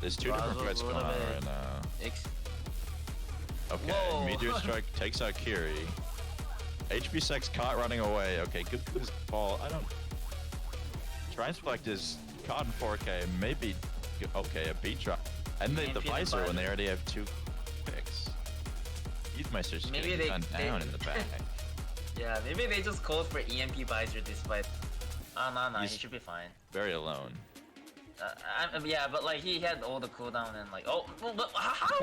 There's two different fights going on right now. Okay, Whoa. Meteor Strike takes out Kiri. HP Sex caught running away. Okay, Goku's fall. I don't. Transflect is caught in 4K. Maybe. Okay, a beat drop. And the visor when they already have two picks. Meister's getting gunned down in the back. Yeah, maybe they just called for EMP visor this fight. Oh, no, he should be fine. Very alone. Yeah, but like he had all the cooldown and like, oh, but how?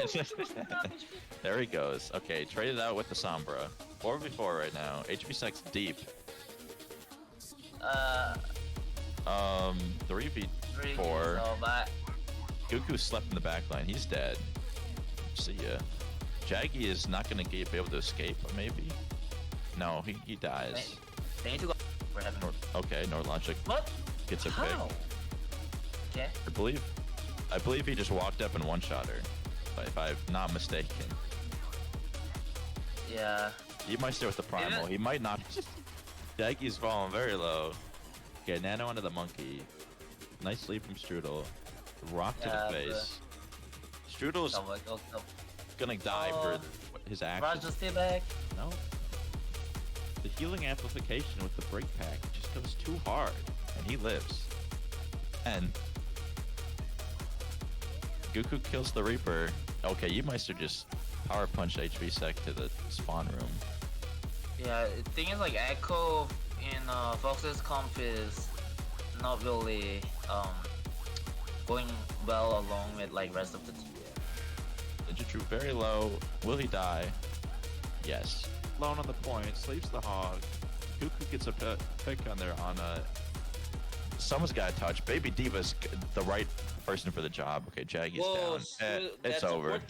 There he goes. Okay, traded out with the Sombra. 4v4 right now. HP Sex deep. 3v4. So, but Goku slept in the backline. He's dead. See ya. Jaggy is not gonna be able to escape, maybe? No, he dies. They need to go for heaven. Okay, Nordlogic What? gets a pick. Okay. I believe he just walked up and one-shot her, if I'm not mistaken. Yeah. He might stay with the primal. He might not. Jaggy's falling very low. Okay, Nano onto the monkey. Nice lead from Strudel. Rock to the face. Strudel's gonna die for his action. Raj, just stay back. No. The healing amplification with the break pack just goes too hard, and he lives. And Goku kills the Reaper. Okay, Meister just power punch HV Sec to the spawn room. Yeah, the thing is like Echo in Fox's comp is not really going well along with like rest of the team. Ninja True very low. Will he die? Yes. Lone on the point, sleeps the hog. Goku gets a pick on there on someone's got to touch. Baby Diva's the right person for the job. Okay, Jaggy's down. It's over.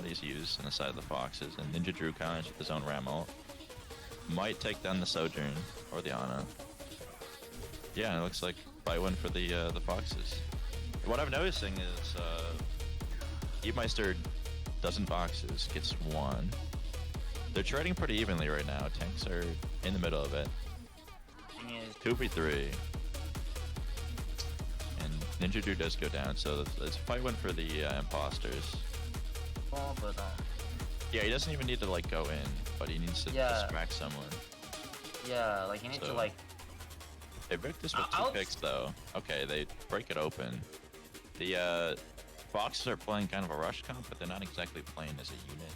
He's used on the side of the Foxes, and Ninja Drew counters with his own Ramel. Might take down the Sojourn or the Ana. Yeah, and it looks like fight win for the Foxes. What I'm noticing is Meister doesn't Foxes, gets one. They're trading pretty evenly right now. Tanks are in the middle of it. 2v3. And Ninja Drew does go down, so it's fight win for the Imposters. But yeah, he doesn't even need to like go in, but he needs to distract someone. Yeah, like he needs to like. They break this with two picks though. Okay, they break it open. The Foxes are playing kind of a rush comp, but they're not exactly playing as a unit.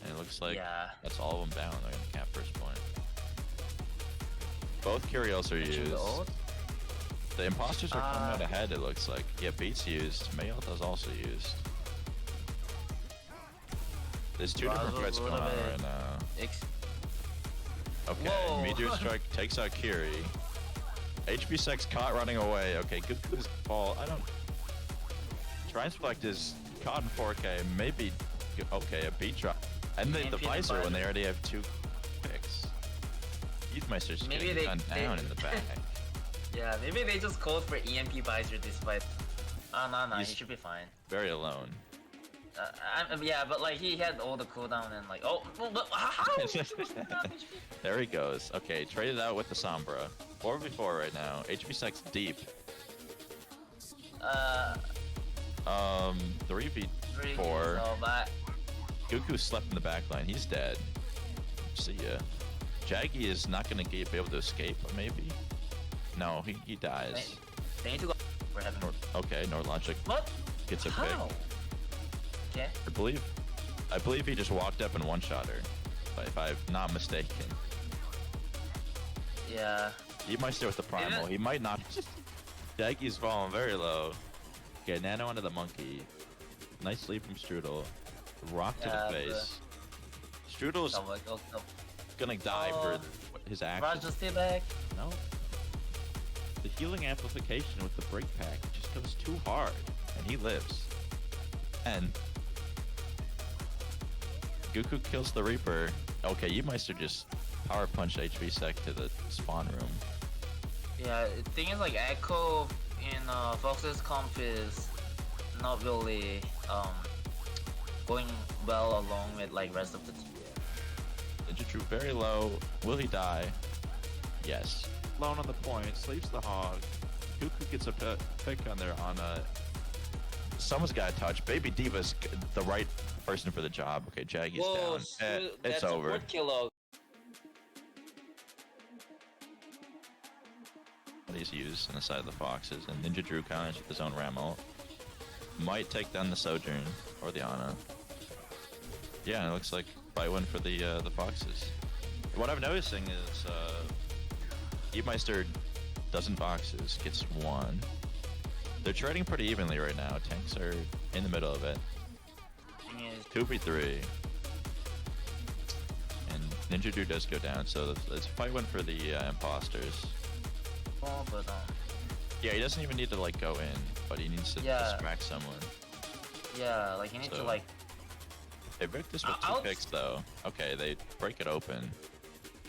And it looks like that's all of them down. They're gonna cap first point. Both Curios are used. The Imposters are coming out ahead, it looks like. Yeah, Beat's used. Mayalta's also used. There's two different fights going on right now. Okay, Meteor Strike takes out Kiri. HP Sex caught running away. Okay, Goku's fall. I don't. Transflect is caught in 4K. Maybe. Okay, a beat drop. And the visor when they already have two picks. Meister's getting gunned down in the back. Yeah, maybe they just called for EMP visor this fight. Oh, no, he should be fine. Very alone. Yeah, but like he had all the cooldown and like, oh, but how? There he goes. Okay, traded out with the Sombra. 4v4 right now. HP Sex deep. 3v4. So, but Goku slept in the backline. He's dead. See ya. Jaggy is not gonna be able to escape, maybe? No, he dies. They need to go for heaven. Okay, Nordlogic gets a pick. Okay. I believe he just walked up and one-shot her, if I'm not mistaken. Yeah. He might stay with the primal. He might not. Jaggy's falling very low. Okay, Nano onto the monkey. Nice lead from Strudel. Rock to the face. Strudel's gonna die for his action. Raj, just stay back. No. The healing amplification with the break pack just goes too hard, and he lives. And Goku kills the Reaper. Okay, Meister just power punch HV Sec to the spawn room. Yeah, the thing is like Echo in Fox's comp is not really going well along with like rest of the team. Ninja True very low. Will he die? Yes. Lone on the point, sleeps the hog. Cuckoo gets a pick on there on a... Someone's got to touch. Baby Diva's the right person for the job. Okay, Jaggy's Whoa, down. It's over. That's a kilo. He's used on the side of the Foxes, and Ninja Drew Connors with his own Ramel. Might take down the Sojourn or the Ana. Yeah, it looks like by win for the Foxes. What I'm noticing is Eatmeister doesn't Foxes, gets one. They're trading pretty evenly right now. Tanks are in the middle of it. 2v3. And Ninja Drew does go down, so it's fight win for the Imposters. Oh, but yeah, he doesn't even need to like go in, but he needs to distract someone. Yeah, like he needs to like. They break this with two picks though. Okay, they break it open.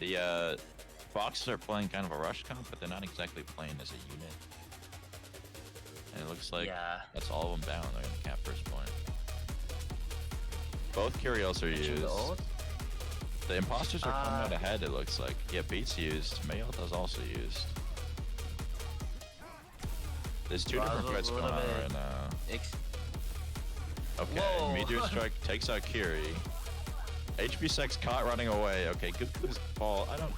The Foxes are playing kind of a rush comp, but they're not exactly playing as a unit. And it looks like that's all of them down. They're gonna cap first point. Both Curios are used. The Imposters are coming out ahead, it looks like. Yeah, Beat's used. Mayelta's also used. There's two different threats going on right now. Okay, Meteor Strike takes out Kiri. HP Sex caught running away. Okay, Goku's fall. I don't...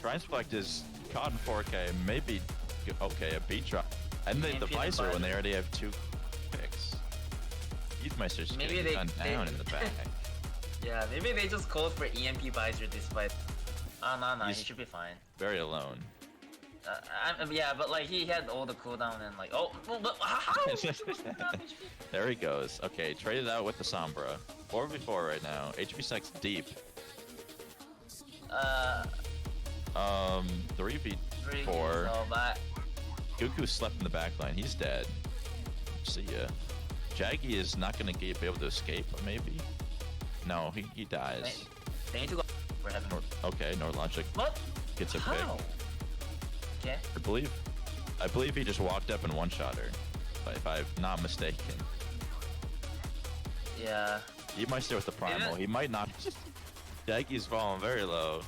Transflect is caught in 4K. Maybe... Okay, a beat drop. And the visor when they already have two picks. Eatmeister's getting gunned down in the back. Yeah, maybe they just called for EMP visor despite... Oh, no, he should be fine. Very alone. Yeah, but like he had all the cooldown and like, but how? There he goes. Okay, traded out with the Sombra. 4v4 right now. HP Sex deep. 3v4. Goku slept in the backline. He's dead. See ya. Jaggy is not gonna be able to escape, maybe? No, he dies. They need to go for heaven. Okay, Nordlogic gets a pick. Okay. I believe he just walked up and one-shot her, if I'm not mistaken. Yeah. He might stay with the Primal. He might not. Jaggy's falling very low.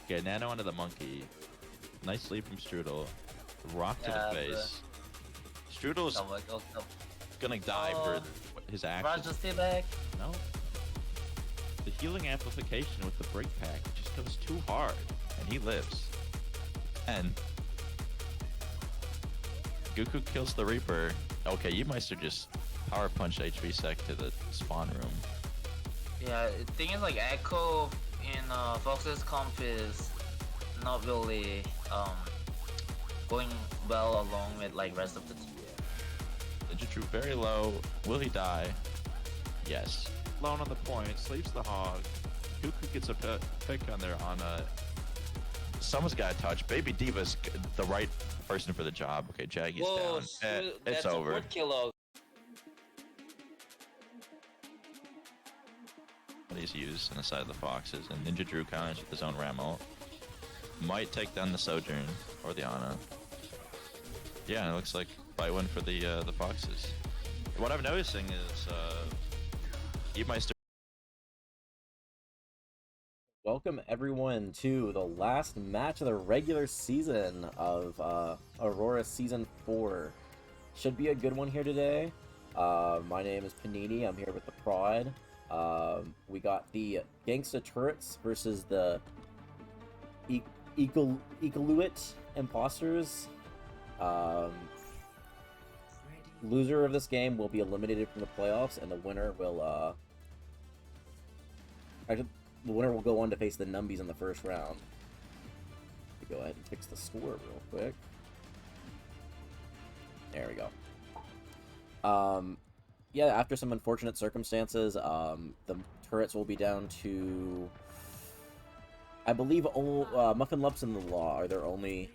Okay, Nano onto the Monkey. Nice lead from Strudel. Rock to the face. Strudel's gonna die for his action. Raj, just stay back. No. The healing amplification with the break pack just goes too hard, and he lives. And Goku kills the Reaper. Okay, Eatmeister just power punch HP Sec to the spawn room. Yeah, the thing is like Echo in Fox's comp is not really going well along with like rest of the team. Ninja Drew very low. Will he die? Yes. Lone on the point, sleeps the hog. Goku gets a pick on there on a... Someone's got to touch. Baby Diva's the right person for the job. Okay, Jaggy's down. It's over. He's used on the side of the Foxes, and Ninja Drew Connors with his own Ramel. Might take down the Sojourn or the Ana. Yeah, it looks like by win for the Foxes. What I'm noticing is Eatmeister. Welcome everyone to the last match of the regular season of Aurora Season 4. Should be a good one here today. My name is Paninii. I'm here with the Prod. We got the Gangsta Turrets versus the Iqaluit Imposters. Loser of this game will be eliminated from the playoffs, and the winner will the winner will go on to face the Numbies in the first round. Let me go ahead and fix the score real quick. There we go. Yeah, after some unfortunate circumstances, the turrets will be down to, I believe, Muffin Lups and the Law are their only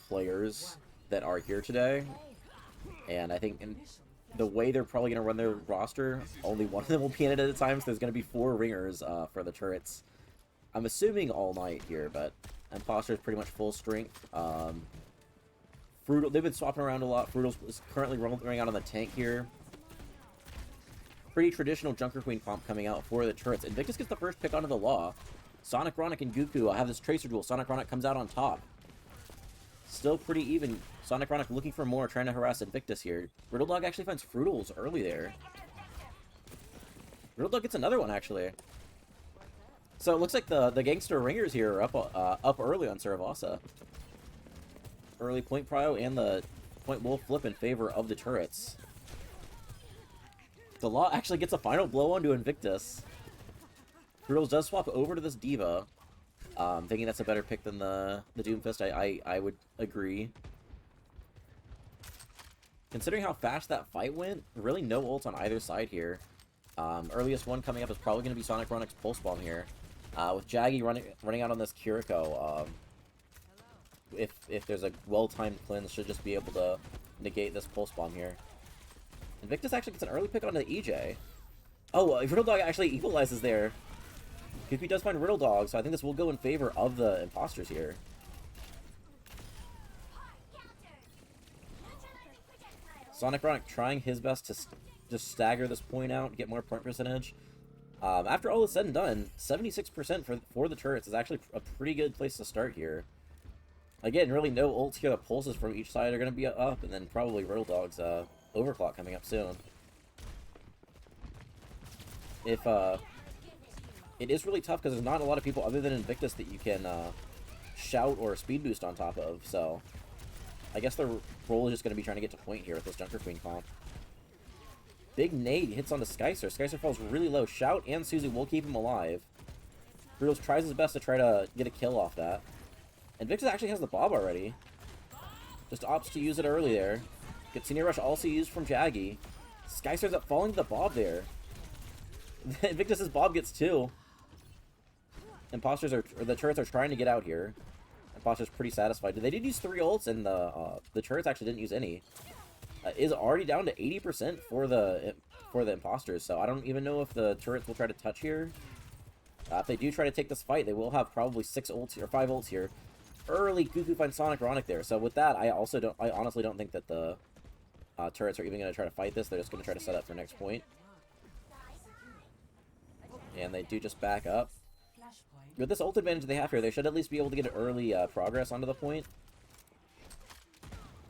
players that are here today. And I think the way they're probably going to run their roster, only one of them will be in it at a time, so there's going to be 4 ringers for the turrets. I'm assuming all night here, but Imposter's pretty much full strength. Frutal, they've been swapping around a lot. Frutal is currently rolling out on the tank here. Pretty traditional Junker Queen comp coming out for the turrets. Invictus gets the first pick onto the Law. Sonic, Ronic, and Goku have this Tracer duel. Sonic, Ronic comes out on top. Still pretty even. Sonic, Ronic looking for more, trying to harass Invictus here. Riddle Dog actually finds Fruitles early there. Riddle Dog gets another one, actually. So it looks like the Gangster Ringers here are up early on Saravasa. Early point prio and the point will flip in favor of the turrets. The Law actually gets a final blow onto Invictus. Fruitles does swap over to this Diva. Thinking that's a better pick than the Doomfist, I would agree. Considering how fast that fight went, really no ults on either side here. Earliest one coming up is probably going to be Sonic Ronic's Pulse Bomb here. With Jaggy running out on this Kiriko, if there's a well-timed cleanse, should just be able to negate this Pulse Bomb here. Invictus actually gets an early pick onto the EJ. Oh, Riddle Dog actually equalizes there. Goofy does find Riddle Dog, so I think this will go in favor of the Imposters here. Sonic Ronic trying his best to just stagger this point out, get more point percentage. After all is said and done, 76% for the turrets is actually a pretty good place to start here. Again, really no ults here. The pulses from each side are going to be up, and then probably Riddle Dog's Overclock coming up soon. It is really tough because there's not a lot of people other than Invictus that you can shout or speed boost on top of, so I guess the role is just going to be trying to get to point here with this Junker Queen comp. Big nade hits onto Skycer. Skycer falls really low. Shout and Suzu will keep him alive. Brutus tries his best to try to get a kill off that. Invictus actually has the Bob already. Just opts to use it early there. Gets Senior Rush also used from Jaggy. Skycer ends up falling to the Bob there. Invictus's Bob gets 2. Imposters or the turrets are trying to get out here. Imposters pretty satisfied. They did use 3 ults, and the turrets actually didn't use any. Is already down to 80% for the Imposters, so I don't even know if the turrets will try to touch here. If they do try to take this fight, they will have probably 6 ults here, 5 ults here. Early Goku finds Sonic Ronic there, so with that, I honestly don't think that the turrets are even going to try to fight this. They're just going to try to set up for next point. And they do just back up. With this ult advantage they have here, they should at least be able to get an early progress onto the point.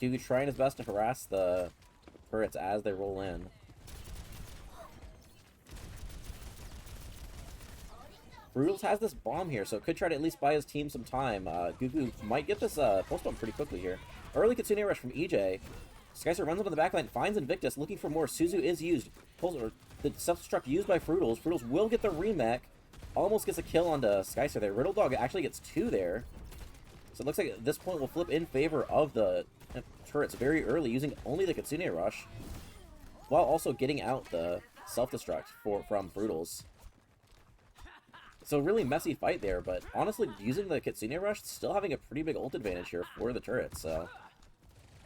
Goku trying his best to harass the turrets as they roll in. Brutals has this bomb here, so could try to at least buy his team some time. Goku might get this pulse bomb pretty quickly here. Early Kitsune Rush from EJ. Skycer runs up on the backline, finds Invictus, looking for more. Suzu is used. The self-destruct used by Fruitles. Fruitles will get the remech. Almost gets a kill onto Skycer there. Riddle Dog actually gets 2 there. So it looks like this point will flip in favor of the turrets very early, using only the Kitsune Rush, while also getting out the self-destruct from Fruitles. So really messy fight there, but honestly, using the Kitsune Rush, still having a pretty big ult advantage here for the turrets, so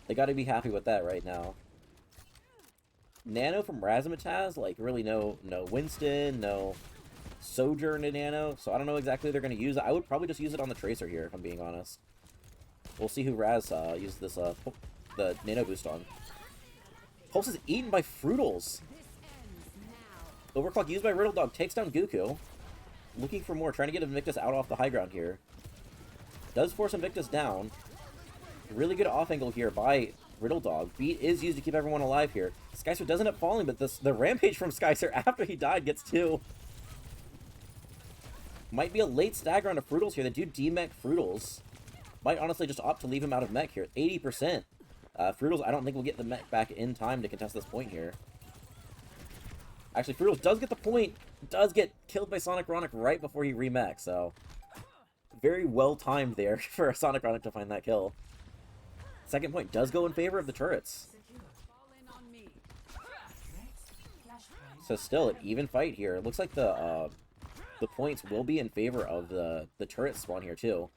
they gotta be happy with that right now. Nano from Razzmatazz, like, really no Winston, no Sojourn in Nano, so I don't know exactly they're going to use it. I would probably just use it on the Tracer here, if I'm being honest. We'll see who Raz uses this, the Nano boost on. Pulse is eaten by Fruitles. Overclock used by Riddle Dog, takes down Goku. Looking for more, trying to get Invictus out off the high ground here. Does force Invictus down. Really good off angle here by Riddle Dog. Beat is used to keep everyone alive here. Skycer does end up falling, but the Rampage from Skycer after he died gets 2. Might be a late stagger onto Fruitles here. They do demech Fruitles. Might honestly just opt to leave him out of mech here. 80%. Fruitles, I don't think will get the mech back in time to contest this point here. Actually, Fruitles does get the point. Does get killed by Sonic Ronic right before he remech, so very well timed there for Sonic Ronic to find that kill. Second point does go in favor of the turrets. So still an even fight here. It looks like the points will be in favor of the turret spawn here too.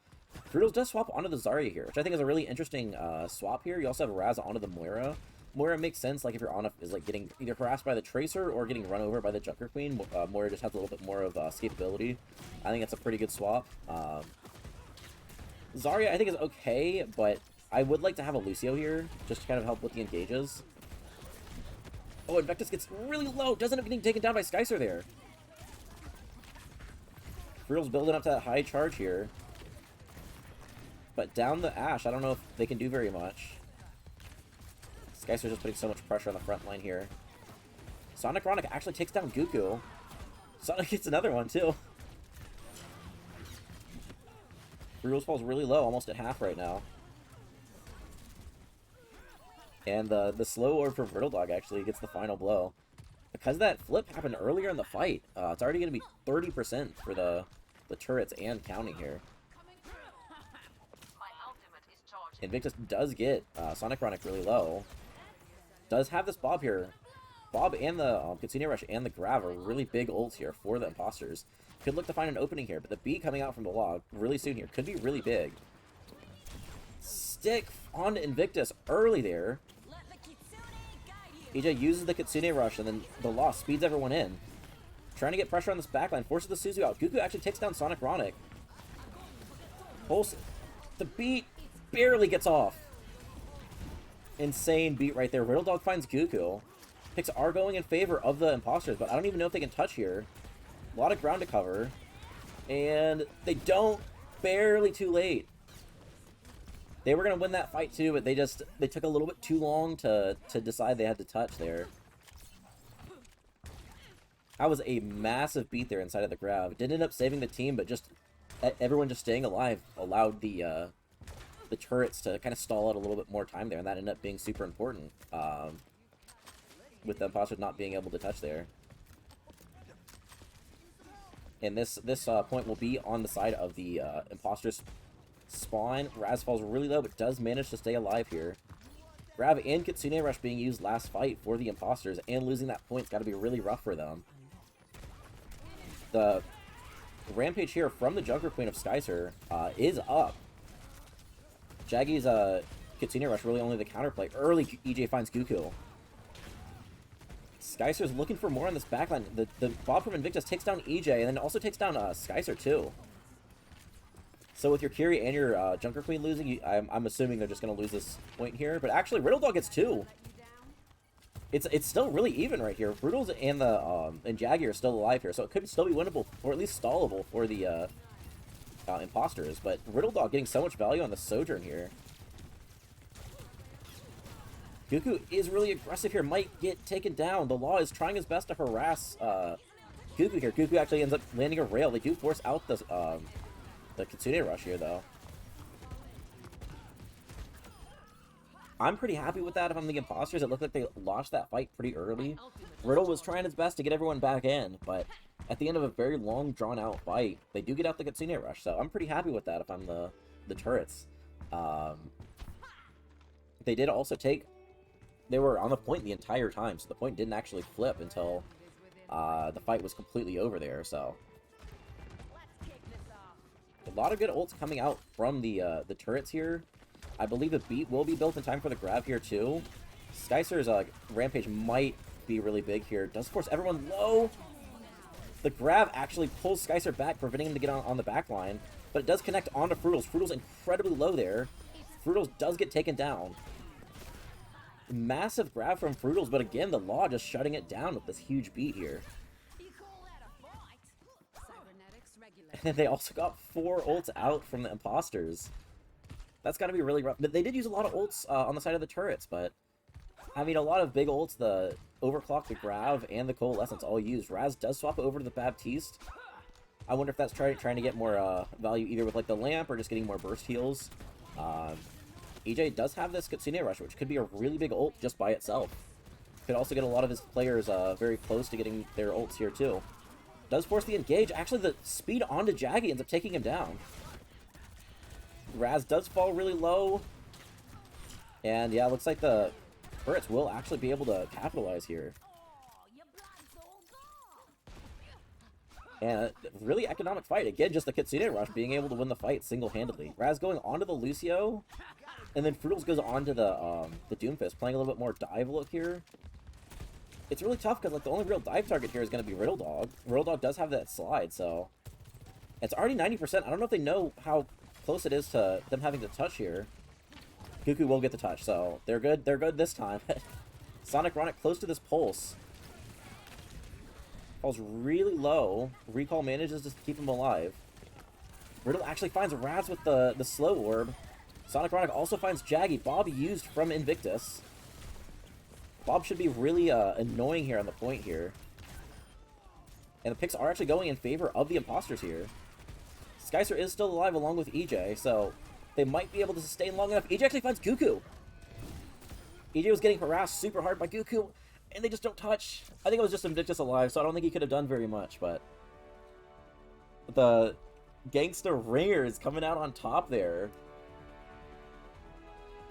Fruitles does swap onto the Zarya here, which I think is a really interesting swap here. You also have Raz onto the Moira. Moira makes sense, like if you're on is like getting either harassed by the Tracer or getting run over by the Junker Queen. Moira just has a little bit more of escapability. I think that's a pretty good swap. Zarya I think is okay, but I would like to have a Lucio here, just to kind of help with the engages. Oh, Invictus gets really low, doesn't end up getting taken down by Skycer there. Brutal's building up to that high charge here. But down the Ashe, I don't know if they can do very much. Skyser's just putting so much pressure on the front line here. Sonic Ronic actually takes down Gugu. Sonic gets another one, too. Brutals falls really low, almost at half right now. And the slow orb for Dog actually gets the final blow. Because that flip happened earlier in the fight, it's already going to be 30% for the turrets and counting here. Invictus does get Sonic Ronic really low. Does have this Bob here. Bob and the Kitsune Rush and the Grav are really big ults here for the Imposters. Could look to find an opening here, but the beat coming out from the log really soon here could be really big. Stick on Invictus early there. EJ uses the Kitsune Rush, and then the loss speeds everyone in. Trying to get pressure on this backline, forces the Suzu out. Gugu actually takes down Sonic Ronic. Pulse. The beat barely gets off. Insane beat right there. Dog finds Gugu. Picks are going in favor of the Imposters, but I don't even know if they can touch here. A lot of ground to cover. And they don't. Barely too late. They were going to win that fight too, but they took a little bit too long to decide they had to touch there. That was a massive beat there inside of the Grav. Didn't end up saving the team, but just everyone just staying alive allowed the turrets to kind of stall out a little bit more time there, and that ended up being super important. With the Imposters not being able to touch there. And this point will be on the side of the Imposters spawn. Raz falls really low, but does manage to stay alive here. Grab and Kitsune Rush being used last fight for the Imposters, and losing that point's got to be really rough for them. The Rampage here from the Junker Queen of Skyser is up. Jaggy's Kitsune Rush really only the counterplay. Early EJ finds Gugu. Skyser's looking for more on this backline. The Bob from Invictus takes down EJ, and then also takes down Skyser too. So with your Kiri and your Junker Queen losing, I'm assuming they're just going to lose this point here. But actually, Dog gets 2. It's still really even right here. Brutals and and Jaggy are still alive here, so it could still be winnable, or at least stallable for the Imposters. But Dog getting so much value on the Sojourn here. Gugu is really aggressive here, might get taken down. The Law is trying his best to harass Gugu here. Gugu actually ends up landing a rail. They do force out the Kitsune Rush here, though. I'm pretty happy with that if I'm the Imposters. It looked like they lost that fight pretty early. Riddle was trying his best to get everyone back in, but at the end of a very long, drawn-out fight, they do get out the Kitsune Rush, so I'm pretty happy with that if I'm the turrets. They did also take... They were on the point the entire time, so the point didn't actually flip until the fight was completely over there, so... A lot of good ults coming out from the turrets here. I believe the beat will be built in time for the grab here, too. Skyser's Rampage might be really big here. Does force everyone low. The grab actually pulls Skyser back, preventing him to get on the back line. But it does connect onto Frutals. Frutals incredibly low there. Frutals does get taken down. Massive grab from Frutals, but again, the Law just shutting it down with this huge beat here. And they also got 4 ults out from the Imposters. That's got to be really rough. But they did use a lot of ults on the side of the turrets, but... I mean, a lot of big ults, the Overclock, the Grav, and the Coalescence all used. Raz does swap over to the Baptiste. I wonder if that's trying to get more value either with like the lamp or just getting more burst heals. EJ does have this Kitsune Rush, which could be a really big ult just by itself. Could also get a lot of his players very close to getting their ults here too. Does force the engage. Actually, the speed onto Jaggy ends up taking him down. Raz does fall really low. And yeah, it looks like the turrets will actually be able to capitalize here. And a really economic fight. Again, just the Kitsune Rush being able to win the fight single-handedly. Raz going onto the Lucio. And then Frutals goes onto the Doomfist, playing a little bit more dive look here. It's really tough because like the only real dive target here is going to be Dog. Dog does have that slide, so... It's already 90%. I don't know if they know how close it is to them having to touch here. Gugu will get the touch, so they're good. They're good this time. Sonic Ronic close to this pulse. Falls really low. Recall manages to keep him alive. Riddle actually finds Raz with the slow orb. Sonic Ronic also finds Jaggy. Bob used from Invictus. Bob should be really annoying here on the point here. And the picks are actually going in favor of the Imposters here. Skycer is still alive along with EJ, so they might be able to sustain long enough. EJ actually finds Goku. EJ was getting harassed super hard by Goku, and they just don't touch. I think it was just Invictus alive, so I don't think he could have done very much, but the Gangsta Ringer is coming out on top there.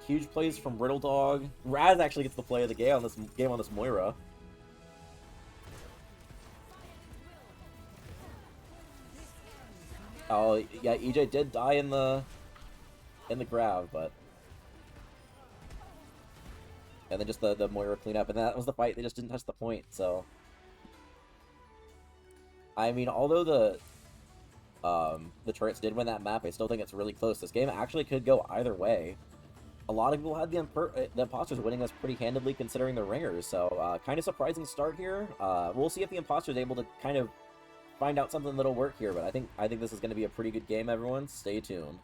Huge plays from Riddle Dog. Raz actually gets the play of the game on this Moira. Oh yeah, EJ did die in the grab, but and then just the Moira cleanup, and that was the fight. They just didn't touch the point. So I mean, although the turrets did win that map, I still think it's really close. This game actually could go either way. A lot of people had the Imposters winning this pretty handedly considering the Ringers, so kind of surprising start here. We'll see if the Imposters able to kind of find out something that'll work here, but I think this is going to be a pretty good game, everyone. Stay tuned.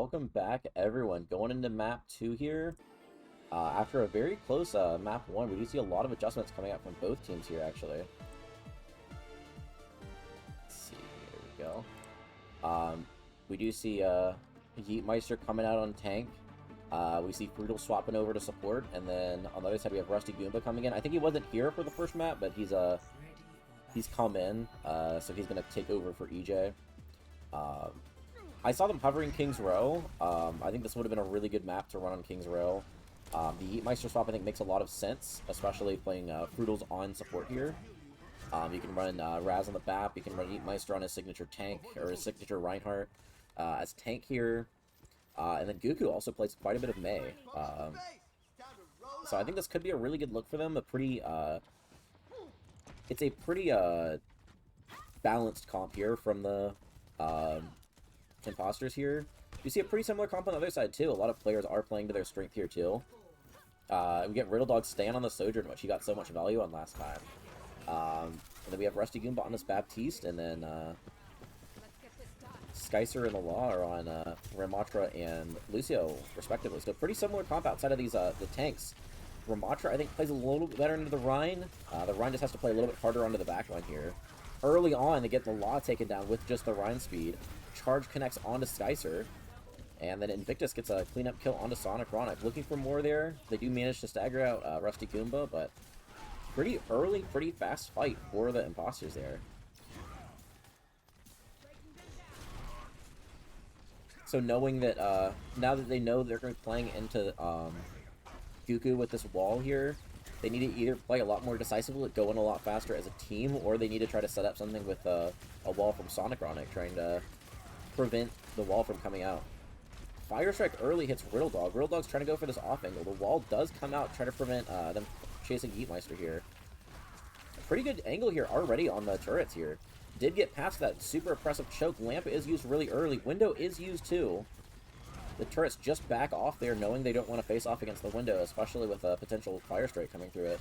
welcome back everyone. Going into map 2 here. After a very close map 1, we do see a lot of adjustments coming out from both teams here, actually. Let's see, here we go. We do see Yeetmeister coming out on tank. We see Frutal swapping over to support, and then on the other side we have Rusty Goomba coming in. I think he wasn't here for the first map, but he's come in, so he's gonna take over for EJ. I saw them hovering King's Row. I think this would have been a really good map to run on King's Row. The Yeetmeister swap, I think, makes a lot of sense, especially playing Frutals on support here. You can run Raz on the BAP, you can run Yeetmeister on his signature tank, or his signature Reinhardt as tank here. And then Goku also plays quite a bit of Mei. So I think this could be a really good look for them. It's a pretty balanced comp here from the Imposters here. You see a pretty similar comp on the other side too. A lot of players are playing to their strength here too. We get Riddle Dog staying on the Sojourn, which he got so much value on last time. And then we have Rusty Goomba on this Baptiste, and then Skycer and the Law are on Ramatra and Lucio, respectively. So pretty similar comp outside of these the tanks. Ramatra, I think, plays a little bit better into the Rhine. The Rhine just has to play a little bit harder onto the backline here. Early on, they get the Law taken down with just the Rhine speed. Charge connects onto Skycer. And then Invictus gets a cleanup kill onto Sonic Ronic. Looking for more there. They do manage to stagger out Rusty Goomba, but pretty early, pretty fast fight for the Imposters there. So knowing that, now that they know they're going to be playing into Goku with this wall here, they need to either play a lot more decisively, go in a lot faster as a team, or they need to try to set up something with a wall from Sonic Ronic, trying to prevent the wall from coming out. Fire Strike early hits Riddle Dog. Riddle Dog's trying to go for this off angle. The wall does come out, try to prevent them chasing Yeetmeister here. A pretty good angle here already on the turrets here. Did get past that super oppressive choke. Lamp is used really early. Window is used too. The turrets just back off there, knowing they don't want to face off against the window, especially with a potential Fire Strike coming through it.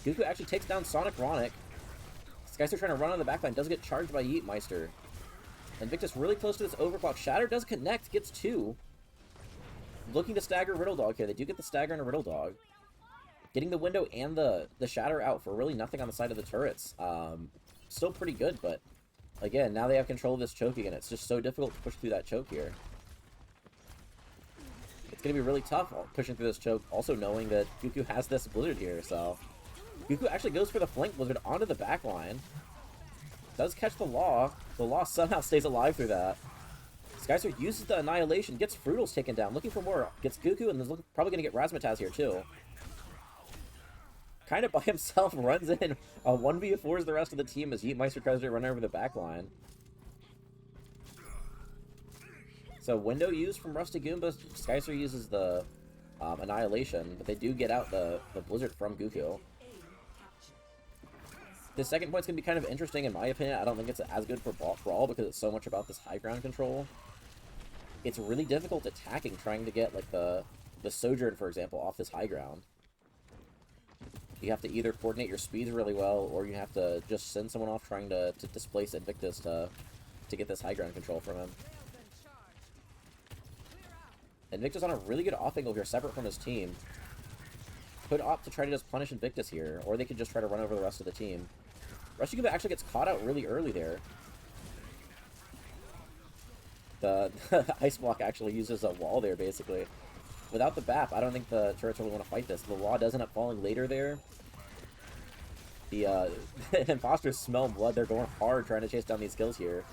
Goku actually takes down Sonic Ronic. Skycer trying to run on the backline, does get charged by Yeetmeister. Invictus really close to this overclock. Shatter does connect, gets 2. Looking to stagger Riddle Dog here. They do get the stagger and a Riddle Dog. Getting the window and the Shatter out for really nothing on the side of the turrets. Still pretty good, but again, now they have control of this choke again. It's just so difficult to push through that choke here. It's going to be really tough pushing through this choke, also knowing that Goku has this Blizzard here, so... Goku actually goes for the flank Blizzard onto the back line. Does catch the Law. The Law somehow stays alive through that. Skycer uses the Annihilation, gets Frutals taken down, looking for more. Gets Goku, and is probably going to get Razmataz here, too. Kind of by himself, runs in a 1v4s the rest of the team as Yeetmeister tries to run over the back line. So window used from Rusty Goomba. Skycer uses the Annihilation, but they do get out the Blizzard from Goku. The second point's going to be kind of interesting in my opinion. I don't think it's as good for Brawl because it's so much about this high ground control. It's really difficult attacking, trying to get like the Sojourn, for example, off this high ground. You have to either coordinate your speeds really well, or you have to just send someone off trying to displace Invictus to get this high ground control from him. Invictus on a really good off angle here, separate from his team. Could opt to try to just punish Invictus here, or they could just try to run over the rest of the team. Rusty Goomba actually gets caught out really early there. The Ice Block actually uses a wall there, basically. Without the BAP, I don't think the turrets really want to fight this. The Law does end up falling later there. The Imposters smell blood. They're going hard trying to chase down these kills here.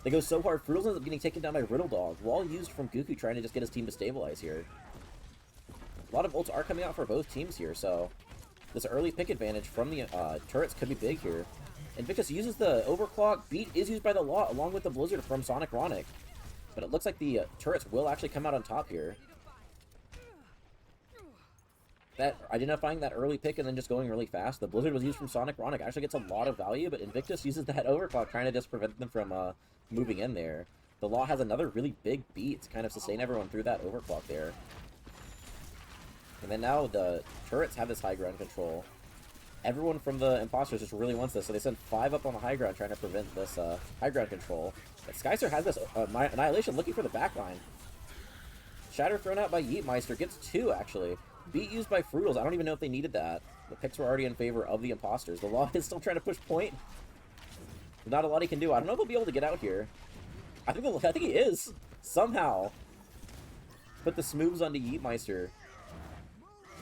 They go so hard, Frutals ends up getting taken down by Riddle Dog. Wall used from Goku trying to just get his team to stabilize here. A lot of ults are coming out for both teams here, so this early pick advantage from the turrets could be big here. Invictus uses the overclock. Beat is used by the Law along with the Blizzard from Sonic Ronic. But it looks like the turrets will actually come out on top here. That identifying that early pick and then just going really fast. The Blizzard was used from Sonic Ronic. Actually gets a lot of value, but Invictus uses that overclock trying to just prevent them from moving in there. The Law has another really big beat to kind of sustain everyone through that overclock there. And then now the turrets have this high ground control. Everyone from the Imposters just really wants this, so they send 5 up on the high ground trying to prevent this high ground control. But Skycer has this Annihilation looking for the backline. Shatter thrown out by Yeetmeister. Gets 2, actually. Beat used by Frutals. I don't even know if they needed that. The picks were already in favor of the Imposters. The Law is still trying to push point. Not a lot he can do. I don't know if he'll be able to get out here. I think he is. Somehow. Put the smooths onto Yeetmeister.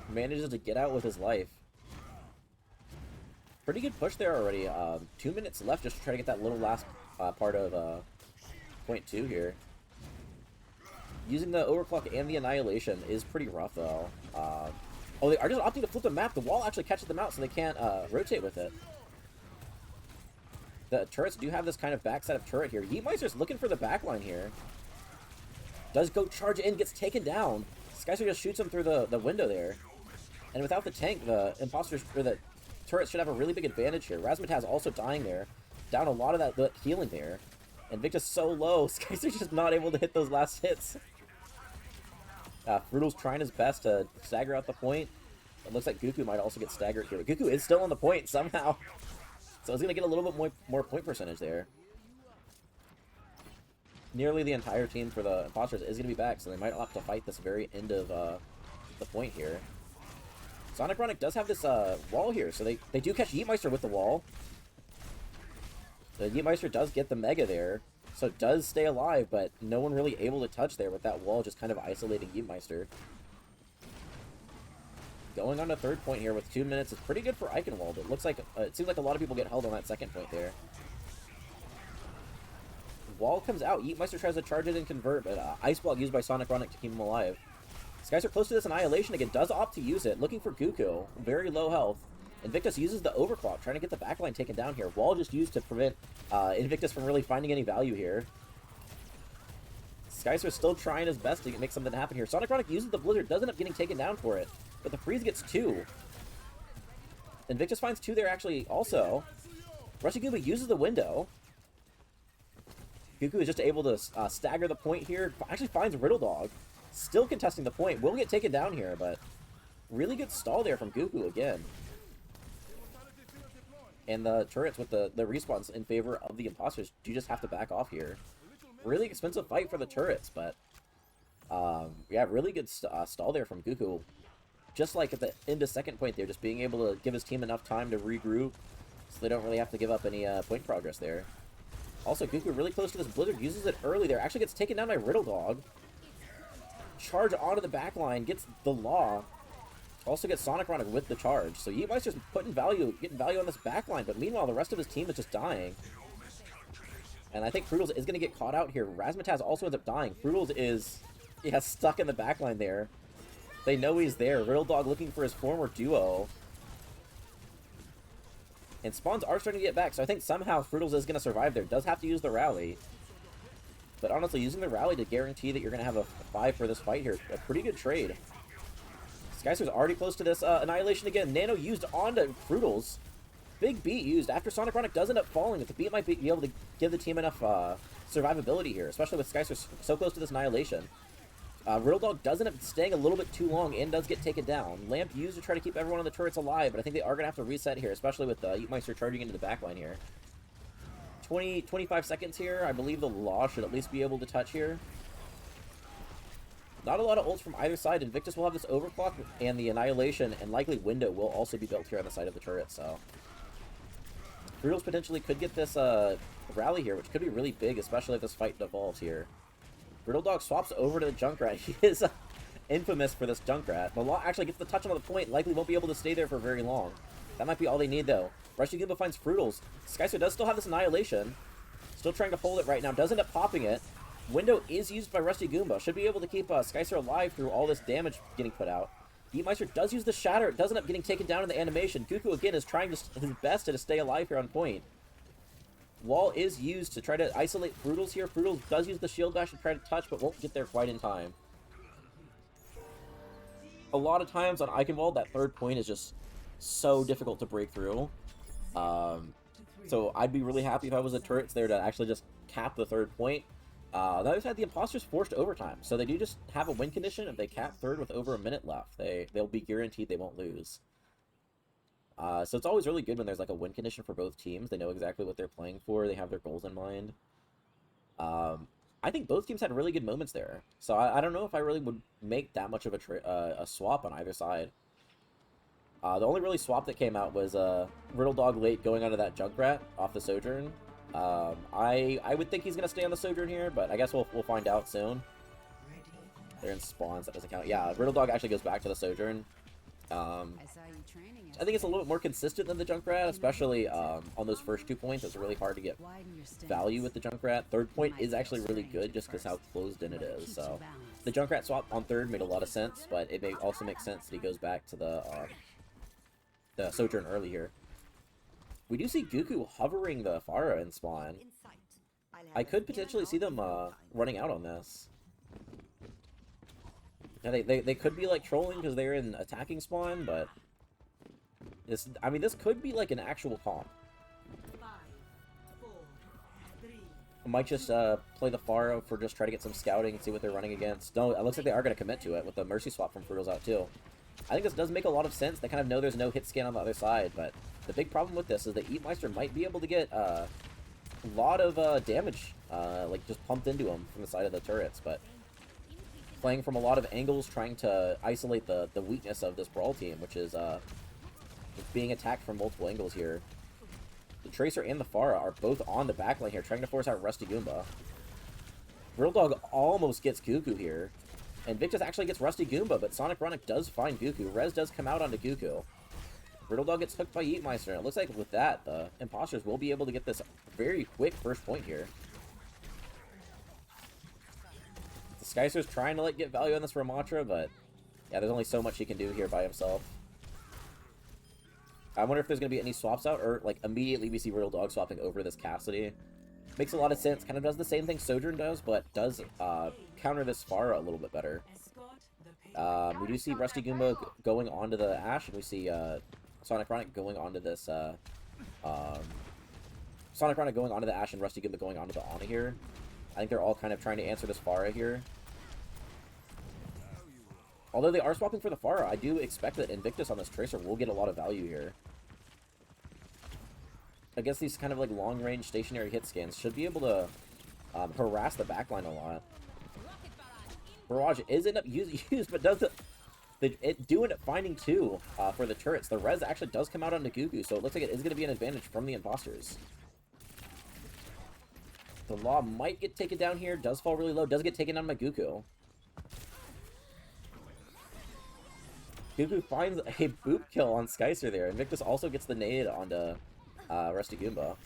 Manages to get out with his life. Pretty good push there already. 2 minutes left just to try to get that little last part of point 2 here. Using the overclock and the annihilation is pretty rough though. Oh, they are just opting to flip the map. The wall actually catches them out, so they can't rotate with it. The turrets do have this kind of backside of turret here. Yeetmeister's looking for the backline here. Does go charge in, gets taken down. Skyster just shoots him through the window there. And without the tank, the imposters or the turrets should have a really big advantage here. Razmataz also dying there. Down a lot of that healing there. Invictus so low. Skyster's just not able to hit those last hits. Frutal's trying his best to stagger out the point. It looks like Guku might also get staggered here. But Guku is still on the point somehow. So he's going to get a little bit more point percentage there. Nearly the entire team for the Imposters is going to be back, so they might opt to fight this very end of the point here. Sonic Ronic does have this wall here, so they do catch Yeetmeister with the wall. The Yeetmeister does get the Mega there, so it does stay alive, but no one really able to touch there with that wall just kind of isolating Yeetmeister. Going on to third point here with 2 minutes is pretty good for Eichenwald. It looks like it seems like a lot of people get held on that second point there. Wall comes out. Yeetmeister tries to charge it and convert, but Ice Block used by Sonic Ronic to keep him alive. These guys are close to this Annihilation again. Does opt to use it. Looking for Guku. Very low health. Invictus uses the Overclock, trying to get the backline taken down here. Wall just used to prevent Invictus from really finding any value here. Skyster still trying his best to make something happen here. Sonic Ronic uses the Blizzard, does end up getting taken down for it. But the Freeze gets 2. Invictus finds 2 there actually also. Rusty Goomba uses the window. Guku is just able to stagger the point here. Actually finds Riddle Dog. Still contesting the point. Will get taken down here, but really good stall there from Guku again. And the turrets with the respawns in favor of the Imposters do just have to back off here. Really expensive fight for the turrets, but yeah, really good stall there from Guku. Just like at the end of second point there, just being able to give his team enough time to regroup so they don't really have to give up any point progress there. Also, Guku really close to this Blizzard, uses it early there, actually gets taken down by Riddle Dog. Charge onto the backline, gets the Law. Also gets Sonic Ronic with the charge. So Yeetmeister's getting value on this backline, but meanwhile the rest of his team is just dying. And I think Frutals is going to get caught out here. Razmataz also ends up dying. Frutals is stuck in the backline there. They know he's there. Riddle Dog looking for his former duo. And spawns are starting to get back, so I think somehow Frutals is going to survive there. Does have to use the rally. But honestly, using the rally to guarantee that you're going to have a 5 for this fight here, a pretty good trade. Skyster's already close to this Annihilation again. Nano used onto Frutals. Big beat used. After Sonic Ronic does end up falling, the beat might be able to give the team enough survivability here, especially with Skyster so close to this Annihilation. Riddle Dog does end up staying a little bit too long and does get taken down. Lamp used to try to keep everyone on the turrets alive, but I think they are going to have to reset here, especially with Yeetmeister charging into the backline here. 25 seconds here. I believe the Law should at least be able to touch here. Not a lot of ults from either side. Invictus will have this Overclock, and the Annihilation and likely Window will also be built here on the side of the turret, so... Frutals potentially could get this rally here, which could be really big, especially if this fight devolves here. Riddle Dog swaps over to the Junkrat. He is infamous for this Junkrat. The Law actually gets the touch on the point, likely won't be able to stay there for very long. That might be all they need, though. Rusty Goomba finds Frutals. Skyster does still have this Annihilation. Still trying to hold it right now. Does end up popping it. Window is used by Rusty Goomba. Should be able to keep Skyster alive through all this damage getting put out. Yeetmeister does use the Shatter. It does end up getting taken down in the animation. Guku, again, is trying his best to stay alive here on point. Wall is used to try to isolate Frutals here. Frutals does use the Shield Bash to try to touch, but won't get there quite in time. A lot of times on Eichenwald, that third point is just so difficult to break through. So I'd be really happy if I was the turrets there to actually just cap the third point. On the other side, the Imposters forced overtime, so they do just have a win condition. If they cap third with over a minute left, they'll be guaranteed they won't lose. So it's always really good when there's like a win condition for both teams. They know exactly what they're playing for. They have their goals in mind. I I think both teams had really good moments there. So I don't know if I really would make that much of a swap on either side. The only really swap that came out was Riddle Dog late going onto that Junkrat off the Sojourn. I would think he's going to stay on the Sojourn here, but I guess we'll find out soon. They're in spawns, that doesn't count. Yeah, Riddle Dog actually goes back to the Sojourn. I think it's a little bit more consistent than the Junkrat, especially on those first 2 points. It's really hard to get value with the Junkrat. Third point is actually really good just because how closed in it is. So the Junkrat swap on third made a lot of sense, but it also makes sense that he goes back to the Sojourn early here. We do see Goku hovering the Pharah in spawn. I could potentially see them running out on this. Yeah, they could be like trolling because they're in attacking spawn, but I mean, this could be like an actual comp. I might just play the Pharah for just try to get some scouting and see what they're running against. No, it looks like they are going to commit to it with the Mercy swap from Fruitals out too. I think this does make a lot of sense. They kind of know there's no hit scan on the other side, but the big problem with this is that Eatmeister might be able to get a lot of damage, like just pumped into him from the side of the turrets, but playing from a lot of angles, trying to isolate the weakness of this Brawl team, which is being attacked from multiple angles here. The Tracer and the Pharah are both on the backline here, trying to force out Rusty Goomba. Riddle Dog almost gets Goku here. And Victus actually gets Rusty Goomba, but Sonic Ronic does find Goku. Rez does come out onto Goku. Riddle Dog gets hooked by Eatmeister. It looks like with that, the Imposters will be able to get this very quick first point here. The Skyster's trying to like get value on this Ramatra, but yeah, there's only so much he can do here by himself. I wonder if there's going to be any swaps out, or like immediately we see Riddle Dog swapping over this Cassidy. Makes a lot of sense. Kind of does the same thing Sojourn does, but does counter this Pharah a little bit better. We do see Rusty Goomba going onto the Ashe, and we see Sonic Ronic going onto this. Sonic Ronic going onto the Ashe, and Rusty Goomba going onto the Ana here. I think they're all kind of trying to answer this Pharah here. Although they are swapping for the Pharah, I do expect that Invictus on this Tracer will get a lot of value here. I guess these kind of like long-range stationary hit scans should be able to harass the backline a lot. Barrage is end up used, but does it do end up finding two for the turrets. The res actually does come out onto Goku, so it looks like it is going to be an advantage from the Imposters. The Law might get taken down here, does fall really low, does get taken down by Goku. Goku finds a boop kill on Skyster there. Invictus also gets the nade onto Rusty Goomba.